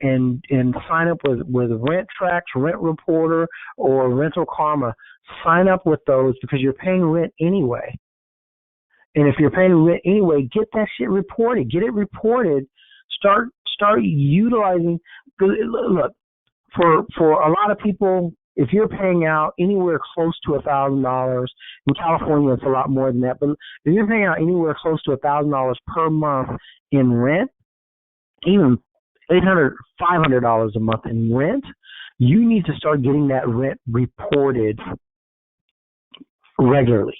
sign up with Rent Tracks, Rent Reporter, or Rental Karma. Sign up with those, because you're paying rent anyway. And if you're paying rent anyway, get that shit reported. Get it reported. Start utilizing. Look, for a lot of people, if you're paying out anywhere close to $1,000, in California it's a lot more than that, but if you're paying out anywhere close to $1,000 per month in rent, even $800, $500 a month in rent, you need to start getting that rent reported regularly,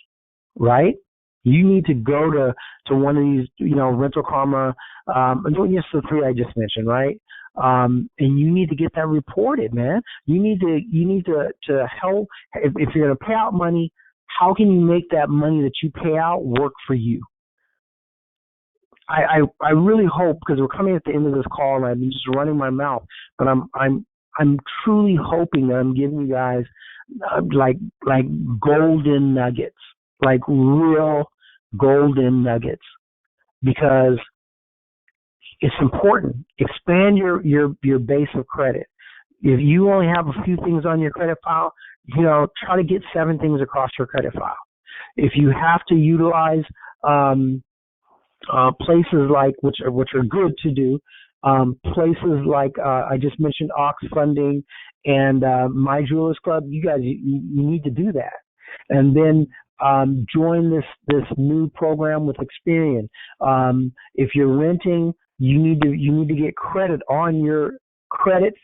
right? You need to go to one of these, Rental Karma, just the three I just mentioned, right? And you need to get that reported, man. You need to help. If you're going to pay out money, how can you make that money that you pay out work for you? I really hope, because we're coming at the end of this call and I've been just running my mouth, but I'm truly hoping that I'm giving you guys like golden nuggets, like real golden nuggets, because it's important. Expand your base of credit. If you only have a few things on your credit file, try to get 7 things across your credit file. If you have to utilize places like which are good to do, places like I just mentioned, Ox Funding and My Jewelers Club, you guys you need to do that, and then join this new program with Experian. If you're renting, you need to get credit on your credit.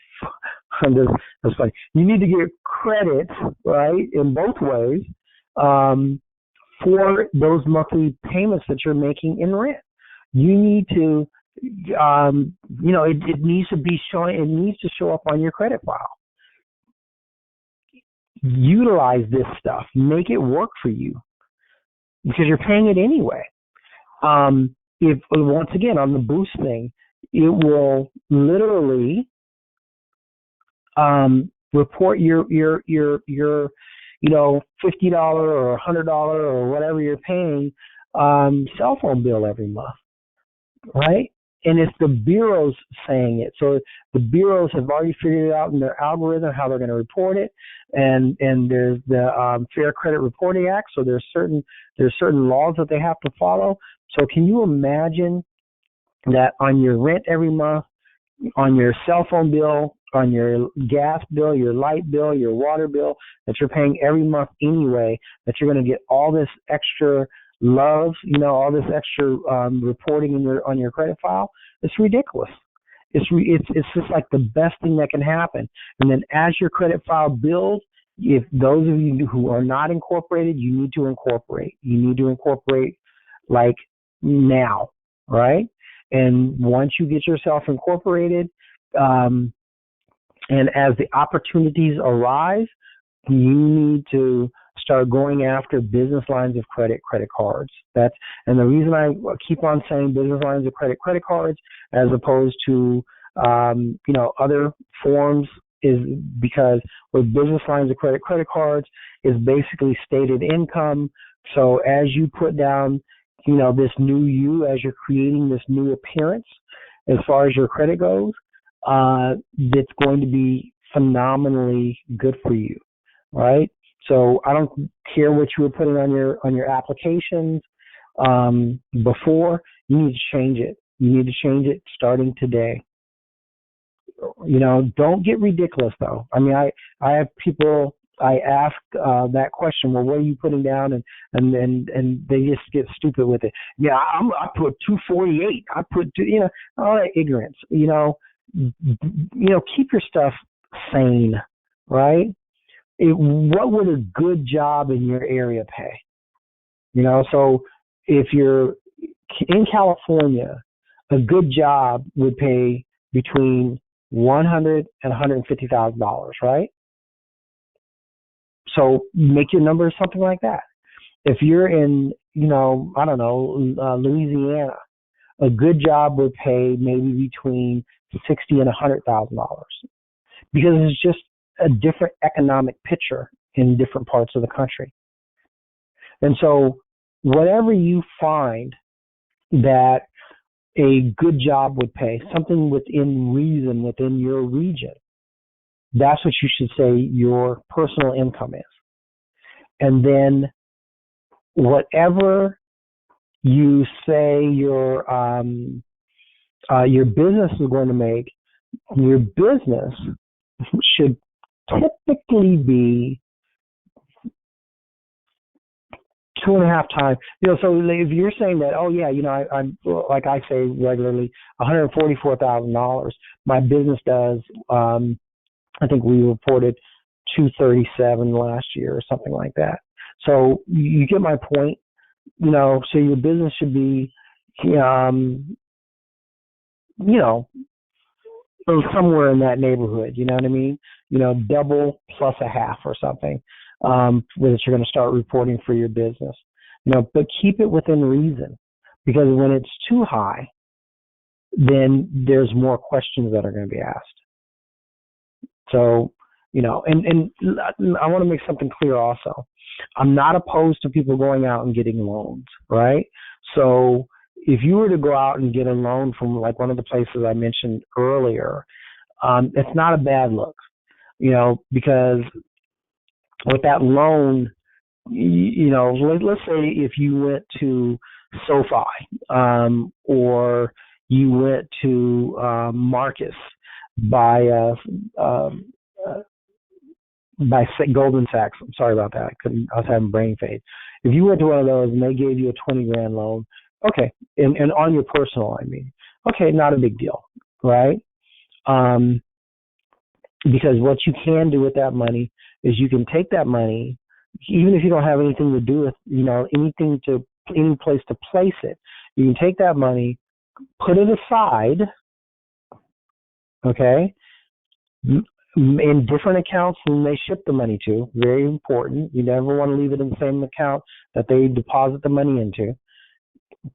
That's funny. You need to get credit, right, in both ways, for those monthly payments that you're making in rent. You need to, it needs to be showing. It needs to show up on your credit file. Utilize this stuff. Make it work for you, because you're paying it anyway. If once again on the Boost thing, it will literally report your $50 or $100 or whatever you're paying cell phone bill every month, right? And it's the bureaus saying it. So the bureaus have already figured it out in their algorithm how they're going to report it. And there's the Fair Credit Reporting Act. So there's certain laws that they have to follow. So can you imagine that on your rent every month, on your cell phone bill, on your gas bill, your light bill, your water bill that you're paying every month anyway, that you're going to get all this extra love, all this extra reporting on your credit file? It's ridiculous. It's just like the best thing that can happen. And then as your credit file builds, if those of you who are not incorporated, you need to incorporate. You need to incorporate like now, right? And once you get yourself incorporated, and as the opportunities arise, you need to start going after business lines of credit cards. And the reason I keep on saying business lines of credit cards as opposed to other forms is because with business lines of credit cards is basically stated income. So as you put down this new you, as you're creating this new appearance as far as your credit goes, that's going to be phenomenally good for you, right? So I don't care what you were putting on your applications before. You need to change it. You need to change it starting today. Don't get ridiculous though. I mean, I have people. I ask that question. Well, what are you putting down? And they just get stupid with it. Yeah, I put 248. I put all that ignorance. Keep your stuff sane, right? What would a good job in your area pay? So if you're in California, a good job would pay between $100,000 and $150,000, right? So make your numbers something like that. If you're in, Louisiana, a good job would pay maybe between $60,000 and $100,000, because it's just a different economic picture in different parts of the country. And so whatever you find that a good job would pay, something within reason, within your region, that's what you should say your personal income is. And then whatever you say your business is going to make, your business should typically be 2.5 times. So if you're saying that, oh yeah, I'm like I say regularly, $144,000. My business does. I think we reported 237 last year or something like that. So you get my point. So your business should be, somewhere in that neighborhood. You know what I mean? Double plus a half or something. That you're going to start reporting for your business. But keep it within reason, because when it's too high, then there's more questions that are going to be asked. So, and I want to make something clear also. I'm not opposed to people going out and getting loans, right? So if you were to go out and get a loan from like one of the places I mentioned earlier, it's not a bad look, because with that loan, let's say if you went to SoFi, or you went to Marcus by Goldman Sachs. I'm sorry about that. I was having brain fade. If you went to one of those and they gave you a $20,000 loan, okay, and on your personal, okay, not a big deal, right? Because what you can do with that money is you can take that money, even if you don't have anything to do with, any place to place it. You can take that money, put it aside, okay, in different accounts than they ship the money to. Very important. You never want to leave it in the same account that they deposit the money into.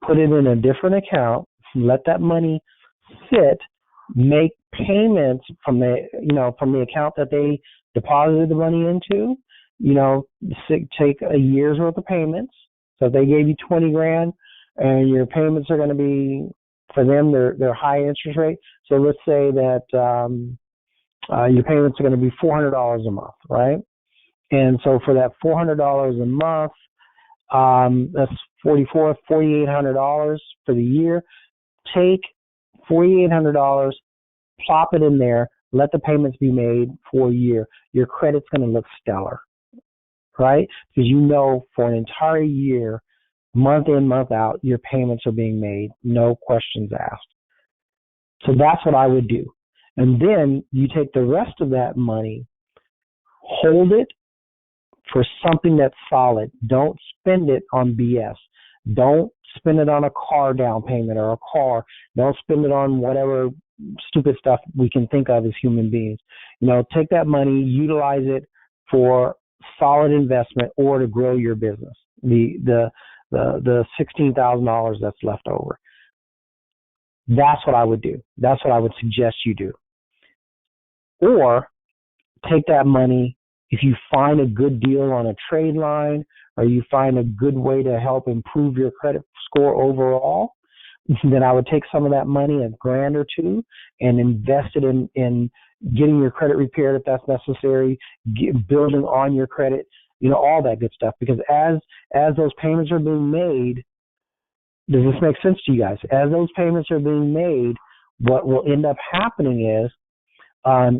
Put it in a different account. Let that money sit. Make payments from the account that they deposited the money into. Take a year's worth of payments. So if they gave you $20,000 and your payments are going to be, for them, they're high interest rate. So let's say that your payments are going to be $400 a month, right? And so for that $400 a month, that's $4,800 for the year. Take $4,800, plop it in there, let the payments be made for a year. Your credit's going to look stellar, right? Because for an entire year, month in, month out, your payments are being made, no questions asked. So that's what I would do. And then you take the rest of that money, hold it for something that's solid. Don't spend it on BS. Don't spend it on a car down payment or a car. Don't spend it on whatever stupid stuff we can think of as human beings. Take that money, utilize it for solid investment or to grow your business. The $16,000 that's left over. That's what I would do. That's what I would suggest you do. Or take that money, if you find a good deal on a trade line or you find a good way to help improve your credit score overall, then I would take some of that money, $1,000 or $2,000, and invest it in getting your credit repaired if that's necessary, building on your credit, all that good stuff. Because as those payments are being made, does this make sense to you guys? As those payments are being made, what will end up happening is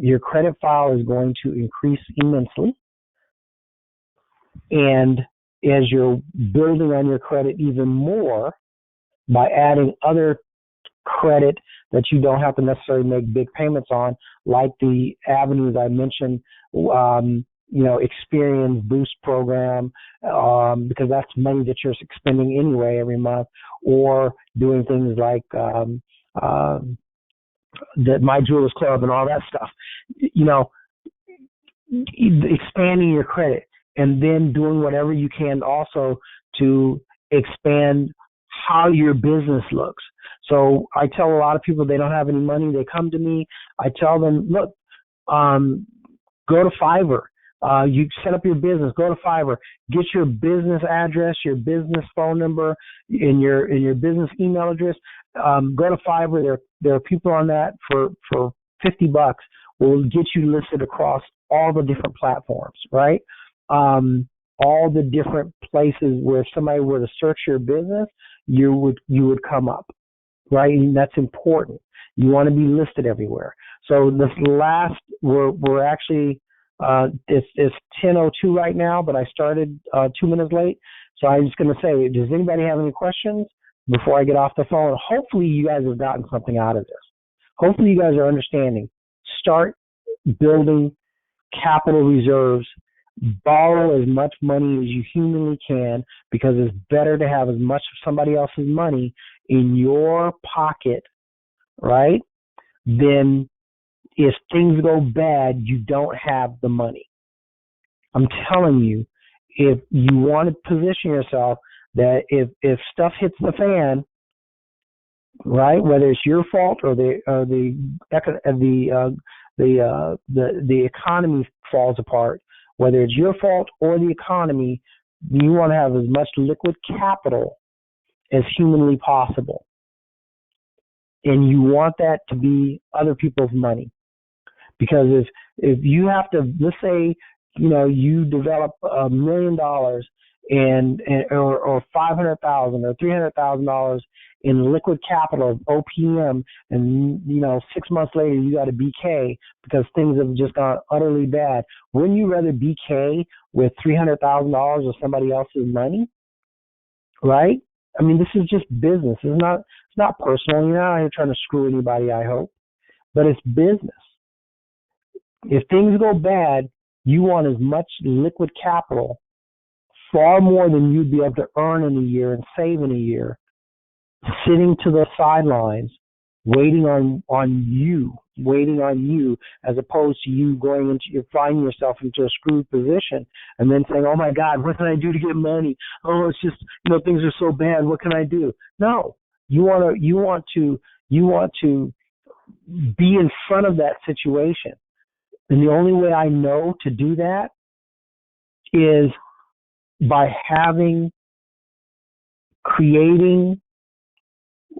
your credit file is going to increase immensely. And as you're building on your credit even more by adding other credit that you don't have to necessarily make big payments on, like the avenues I mentioned, Experience Boost program, because that's money that you're expending anyway every month, or doing things like the My Jewelers Club and all that stuff. Expanding your credit, and then doing whatever you can also to expand how your business looks. So I tell a lot of people they don't have any money. They come to me. I tell them, look, go to Fiverr. You set up your business. Go to Fiverr. Get your business address, your business phone number, and your business email address. Go to Fiverr. There are people on that for $50 will get you listed across all the different platforms, right? All the different places where if somebody were to search your business, you would come up, right? And that's important. You want to be listed everywhere. So this last, we're actually It's 10:02 right now, but I started 2 minutes late. So I'm just going to say, does anybody have any questions before I get off the phone? Hopefully you guys have gotten something out of this. Hopefully you guys are understanding. Start building capital reserves. Borrow as much money as you humanly can, because it's better to have as much of somebody else's money in your pocket, right? Than if things go bad, you don't have the money. I'm telling you, if you want to position yourself that if stuff hits the fan, right, whether it's your fault or the economy falls apart, whether it's your fault or the economy, you want to have as much liquid capital as humanly possible. And you want that to be other people's money. Because if you have to, let's say, you develop $1 million or $500,000 or $300,000 in liquid capital of OPM, and 6 months later you got a BK because things have just gone utterly bad. Wouldn't you rather BK with $300,000 of somebody else's money? Right? I mean, this is just business. It's not personal. You're not out here trying to screw anybody, I hope, but it's business. If things go bad, you want as much liquid capital, far more than you'd be able to earn in a year and save in a year, sitting to the sidelines, waiting on you, as opposed to you finding yourself into a screwed position and then saying, oh my God, what can I do to get money? Oh, it's just, things are so bad. What can I do? No, you want to be in front of that situation. And the only way I know to do that is by creating,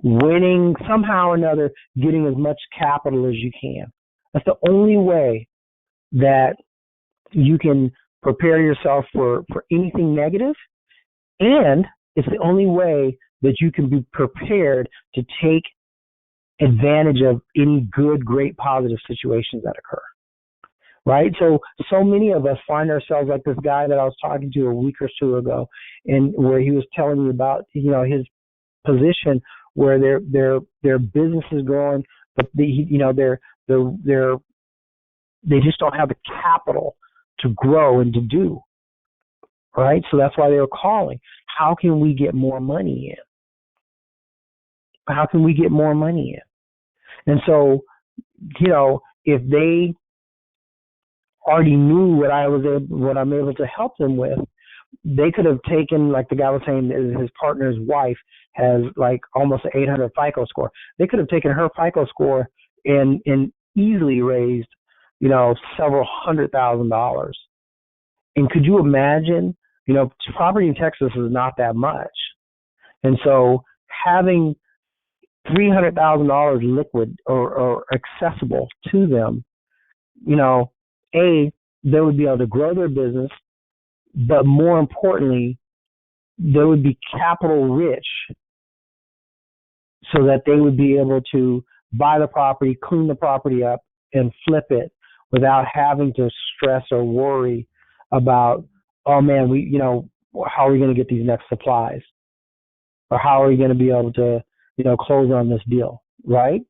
winning, somehow or another, getting as much capital as you can. That's the only way that you can prepare yourself for anything negative, and it's the only way that you can be prepared to take advantage of any good, great, positive situations that occur. Right? So many of us find ourselves like this guy that I was talking to a week or two ago, and where he was telling me about, his position where their business is growing, but they just don't have the capital to grow and to do. Right? So that's why they were calling. How can we get more money in? How can we get more money in? And so, if they already knew what I'm able to help them with, they could have taken, like the guy was saying, his partner's wife has like almost an 800 FICO score. They could have taken her FICO score and easily raised, several $100,000. And could you imagine, property in Texas is not that much. And so having $300,000 liquid or accessible to them, they would be able to grow their business, but more importantly, they would be capital rich so that they would be able to buy the property, clean the property up, and flip it without having to stress or worry about, oh man, how are we going to get these next supplies? Or how are we going to be able to, close on this deal, right?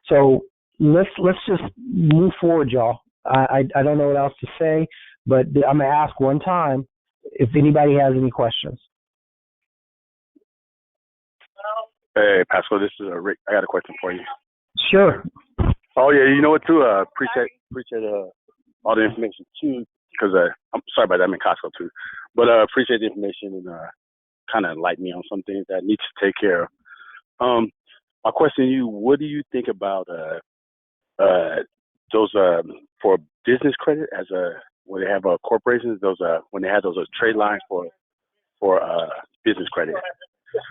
So let's just move forward, y'all. I don't know what else to say, but I'm going to ask one time if anybody has any questions. Hey, Pascal, this is Rick. I got a question for you. Sure. Oh, yeah, you know what, too? Appreciate all the information, too, because I'm sorry about that. I'm in Costco, too. But appreciate the information and kind of enlighten me on some things that I need to take care of. My question to you, what do you think about those for business credit when they have corporations, when they have those trade lines for business credit?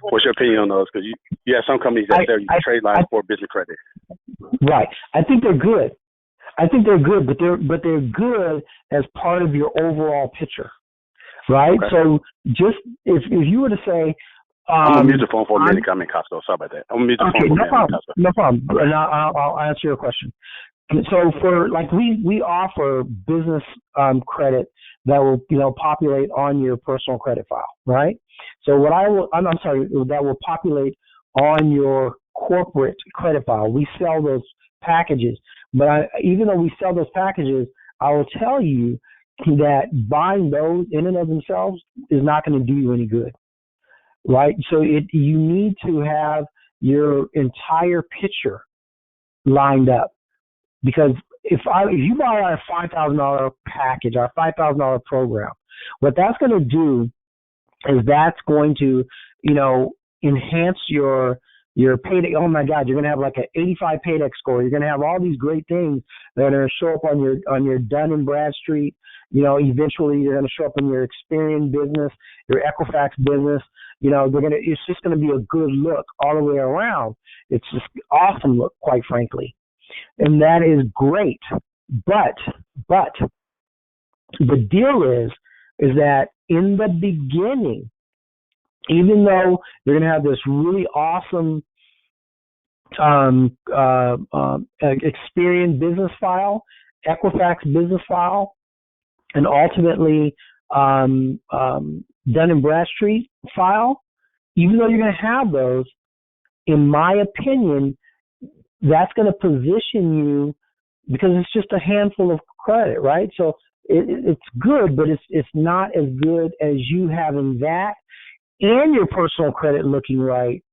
What's your opinion on those? Because you have some companies that sell you trade lines for business credit. Right. I think they're good. But they're good as part of your overall picture. Right? Okay. So just if you were to say, I'm going to mute the phone for a minute. I'm in Costco. Sorry about that. I'm going to mute the phone for a minute. No problem. And I'll answer your question. So for like we offer business credit that will populate on your personal credit file, right? So what I'm sorry, that will populate on your corporate credit file. We sell those packages, but even though we sell those packages, I will tell you that buying those in and of themselves is not going to do you any good, right? So you need to have your entire picture lined up. Because if you buy our $5,000 package, our $5,000 program, what that's going to do is that's going to, enhance your payday. Oh my God, you're going to have like an 85 paydex score. You're going to have all these great things that are going to show up on your Dun and Bradstreet. Eventually you're going to show up in your Experian business, your Equifax business. It's just going to be a good look all the way around. It's just awesome look, quite frankly. And that is great. But the deal is that in the beginning, even though you're going to have this really awesome Experian business file, Equifax business file, and ultimately Dun and Bradstreet file, even though you're going to have those, in my opinion, that's going to position you, because it's just a handful of credit, right? So it's good, but it's not as good as you having that and your personal credit looking right.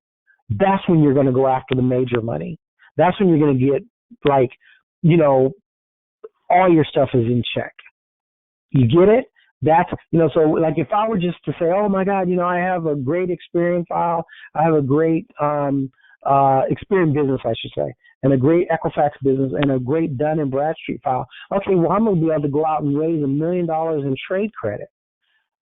That's when you're going to go after the major money. That's when you're going to get all your stuff is in check. You get it? That's, so like if I were just to say, oh my God, I have a great Experian file, I have a great Experian business, I should say, and a great Equifax business and a great Dun and Bradstreet file. Okay, well, I'm going to be able to go out and raise $1 million in trade credit,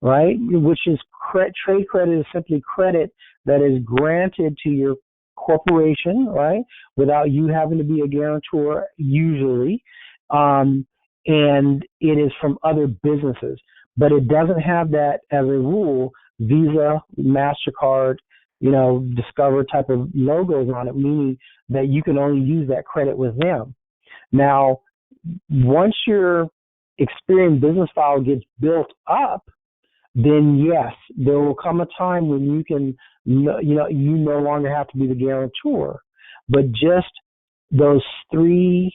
right? Which is trade credit is simply credit that is granted to your corporation, right, without you having to be a guarantor usually, and it is from other businesses. But it doesn't have that as a rule, Visa, MasterCard, Discover type of logos on it, meaning that you can only use that credit with them. Now, once your Experian business file gets built up, then yes, there will come a time when you can, you no longer have to be the guarantor. But just those 3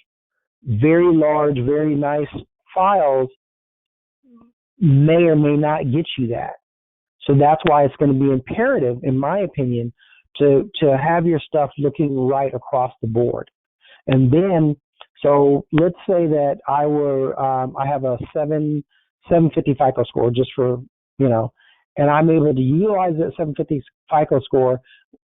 very large, very nice files may or may not get you that. So that's why it's going to be imperative, in my opinion, to have your stuff looking right across the board. And then, so let's say that I have a 750 FICO score, just for, and I'm able to utilize that 750 FICO score,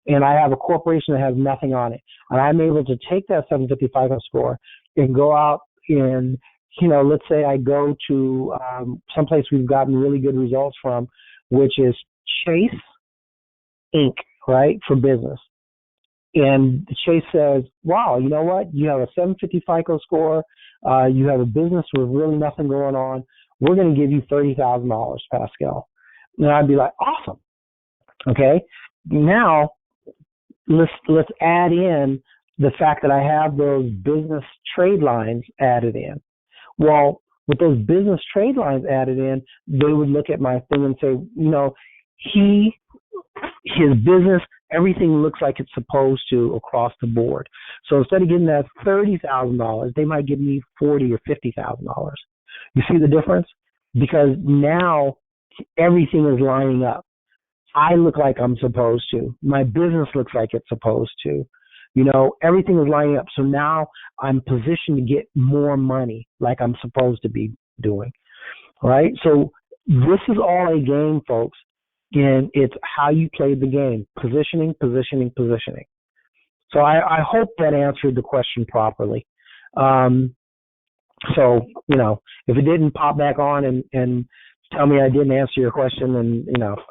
and I have a corporation that has nothing on it. And I'm able to take that 750 FICO score and go out and, let's say I go to someplace we've gotten really good results from, which is Chase Inc., right, for business. And Chase says, wow, you know what? You have a 750 FICO score. You have a business with really nothing going on. We're going to give you $30,000, Pascal. And I'd be like, awesome. Okay. Now, let's add in the fact that I have those business trade lines added in. Well, with those business trade lines added in, they would look at my thing and say, his business, everything looks like it's supposed to across the board. So instead of getting that $30,000, they might give me $40,000 or $50,000. You see the difference? Because now everything is lining up. I look like I'm supposed to. My business looks like it's supposed to. Everything is lining up. So now I'm positioned to get more money like I'm supposed to be doing. Right? So this is all a game, folks. And it's how you play the game. Positioning. So I hope that answered the question properly. So, if it didn't pop back on and tell me I didn't answer your question, and,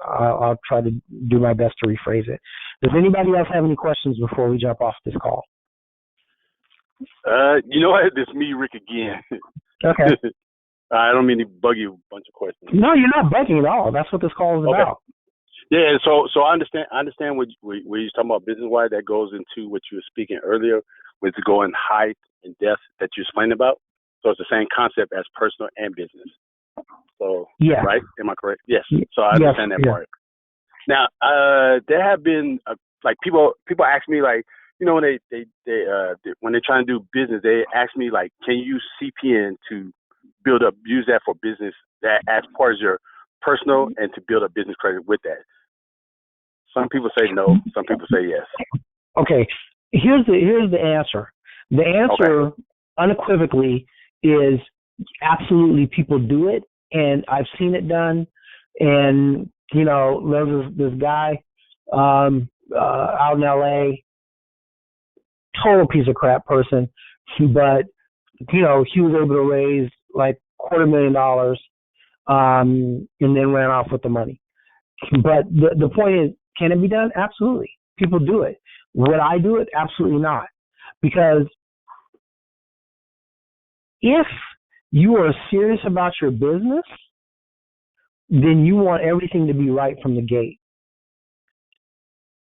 I'll try to do my best to rephrase it. Does anybody else have any questions before we jump off this call? It's me, Rick, again. Okay. I don't mean to bug you a bunch of questions. No, you're not bugging at all. That's what this call is about. Yeah, so I understand what you're talking about business-wise. That goes into what you were speaking earlier with the going height and depth that you explained about. So it's the same concept as personal and business. So, yeah. Right? Am I correct? Yes. So I understand that part. Now, there have been like people ask me like, when they when they're trying to do business, they ask me like, can you use CPN to use that for business, that as part of your personal, and to build a business credit with that? Some people say no, some people say yes. Okay, here's the answer. The answer unequivocally is absolutely people do it, and I've seen it done. And there's this guy out in LA, total piece of crap person, but he was able to raise like $250,000 and then ran off with the money. But the point is, can it be done? Absolutely. People do it. Would I do it? Absolutely not. Because if you are serious about your business, then you want everything to be right from the gate.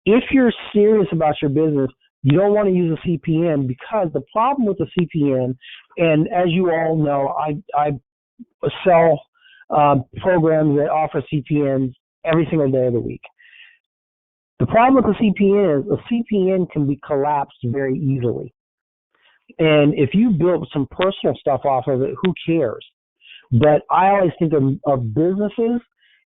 If you're serious about your business, you don't want to use a CPN, because the problem with the CPN, and as you all know, I sell programs that offer CPNs every single day of the week. The problem with the CPN is a CPN can be collapsed very easily. And if you build some personal stuff off of it, who cares? But I always think of businesses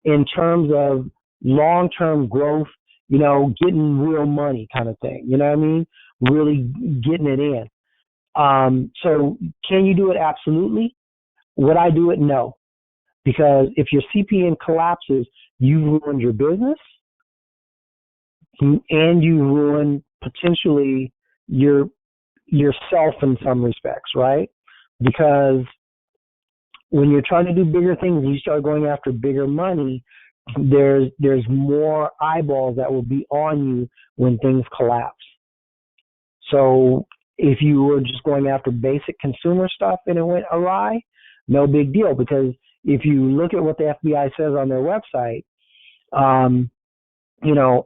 in terms of long-term growth, getting real money kind of thing. You know what I mean? Really getting it in. So can you do it? Absolutely. Would I do it? No. Because if your CPN collapses, you've ruined your business, and you ruin potentially yourself in some respects, right? Because when you're trying to do bigger things, you start going after bigger money, there's more eyeballs that will be on you when things collapse. So if you were just going after basic consumer stuff and it went awry, no big deal, because if you look at what the FBI says on their website,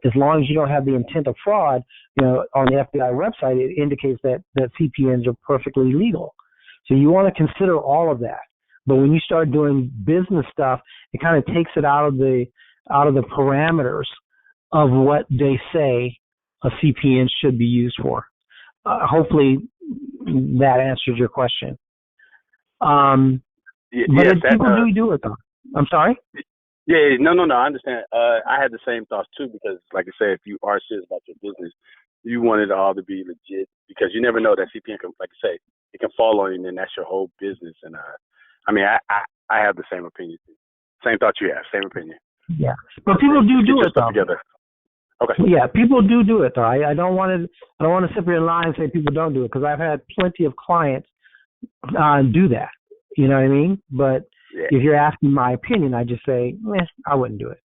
as long as you don't have the intent of fraud, on the FBI website, it indicates that CPNs are perfectly legal. So you want to consider all of that. But when you start doing business stuff, it kind of takes it out of the parameters of what they say a CPN should be used for. Hopefully that answers your question. People do it though. I'm sorry? Yeah, no, I understand. I had the same thoughts too, because like I said, if you are serious about your business, you want it all to be legit, because you never know that CPN can, like I say, it can fall on you, and then that's your whole business. And I have the same opinion too. Same thought you have, same opinion. Yeah, but people do it though. Together. Okay. Yeah, people do it though. I don't want to sit here and lie and say people don't do it, because I've had plenty of clients do that. You know what I mean? But if you're asking my opinion, I just say, I wouldn't do it.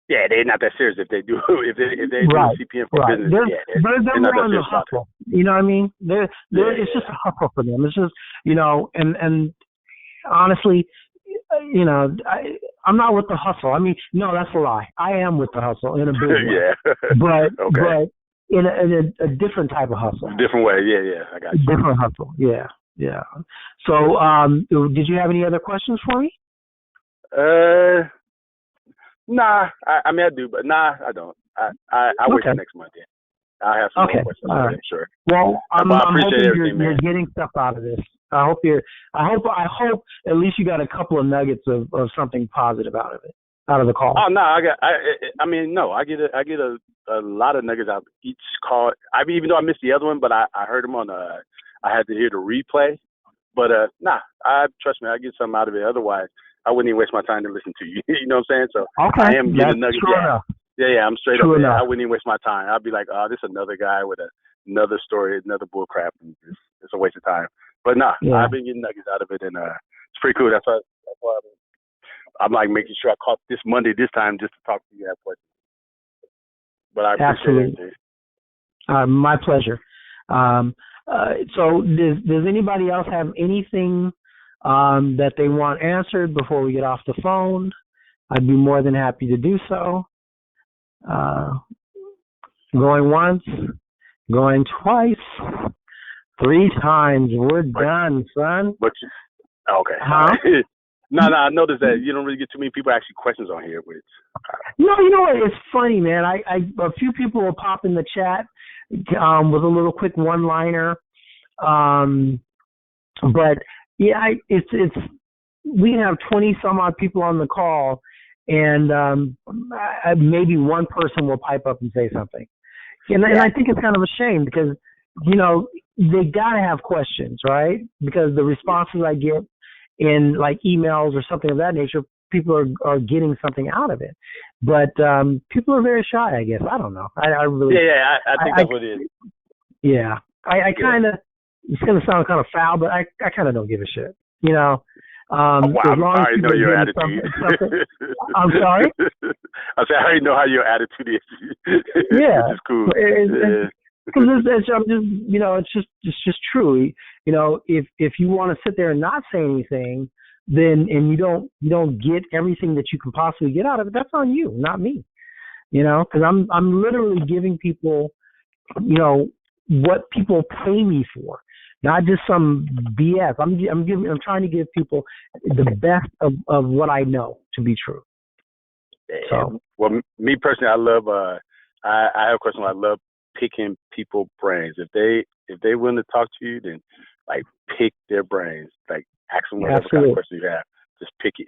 Yeah, they're not that serious if they do. If they do CPN for business, they're more in the hustle. You know what I mean? It's just a hustle for them. It's just, and honestly, I'm not with the hustle. I mean, no, that's a lie. I am with the hustle in a big way. But in a different type of hustle. Different way, yeah. I got you. Different hustle, yeah. So, did you have any other questions for me? Nah. I do, but nah, I don't. I wait till next month. Yeah. I have some more questions. All right. I'm sure. Well, I'm hoping you're getting stuff out of this. I hope at least you got a couple of nuggets of something positive out of the call. Oh no, I get a lot of nuggets out of each call. Even though I missed the other one, but I heard them on I had to hear the replay. But trust me, I get something out of it. Otherwise, I wouldn't even waste my time to listen to you. You know what I'm saying? So I am getting nuggets. Yeah, I'm straight up. I wouldn't even waste my time. I'd be like, this is another guy with another story, another bull crap. And it's a waste of time. But I've been getting nuggets out of it, and it's pretty cool. That's why I'm like making sure I caught this Monday this time just to talk to you that question. But I appreciate it. My pleasure. So does anybody else have anything that they want answered before we get off the phone? I'd be more than happy to do so. Going once, going twice. 3 times. We're done, son. But okay. Huh? No, I noticed that you don't really get too many people asking questions on here. Which no, you know what? It's funny, man. I a few people will pop in the chat with a little quick one-liner. But yeah, it's we have 20 some odd people on the call, and maybe one person will pipe up and say something. And I think it's kind of a shame because, you know, they got to have questions, right? Because the responses I get in like emails or something of that nature, people are getting something out of it. But people are very shy, I guess. I don't know. I really. Yeah, I think that's what it is. Yeah. I kind of, it's going to sound kind of foul, but I kind of don't give a shit, you know. Wow, as long I as already know your attitude. I'm sorry? I said, I already know how your attitude is. Yeah. Which is cool. Because I'm just, you know, it's just true. You know, if you want to sit there and not say anything, then and you don't get everything that you can possibly get out of it, that's on you, not me. You know, because I'm literally giving people, you know, what people pay me for, not just some BS. I'm trying to give people the best of what I know to be true. So, well, me personally, I love. I have a question. I love picking people's brains. If they willing to talk to you, then like pick their brains. Like ask them whatever kind of question you have. Just pick it.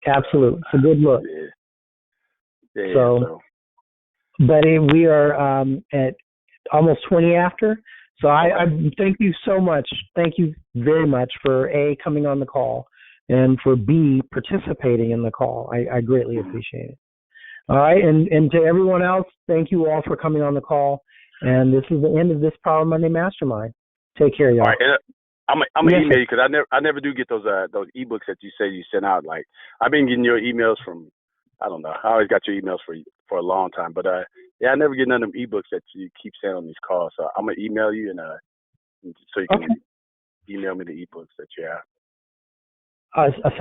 Absolutely, it's a good look. Yeah. So, but we are at almost 20 after. So I thank you so much. Thank you very much for A, coming on the call, and for B, participating in the call. I greatly appreciate it. All right, and to everyone else, thank you all for coming on the call. And this is the end of this Power Monday Mastermind. Take care, y'all. All right, and I'm gonna email you because I never do get those ebooks that you say you sent out. Like I've been getting your emails from, I don't know, I always got your emails for a long time, but yeah, I never get none of them ebooks that you keep saying on these calls. So I'm gonna email you and so you can email me the ebooks that you have.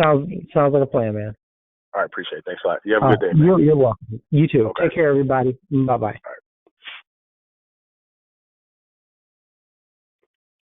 Sounds like a plan, man. All right, appreciate it. Thanks a lot. You have a good day, man. You're welcome. You too. Okay. Take care, everybody. Bye-bye. All right.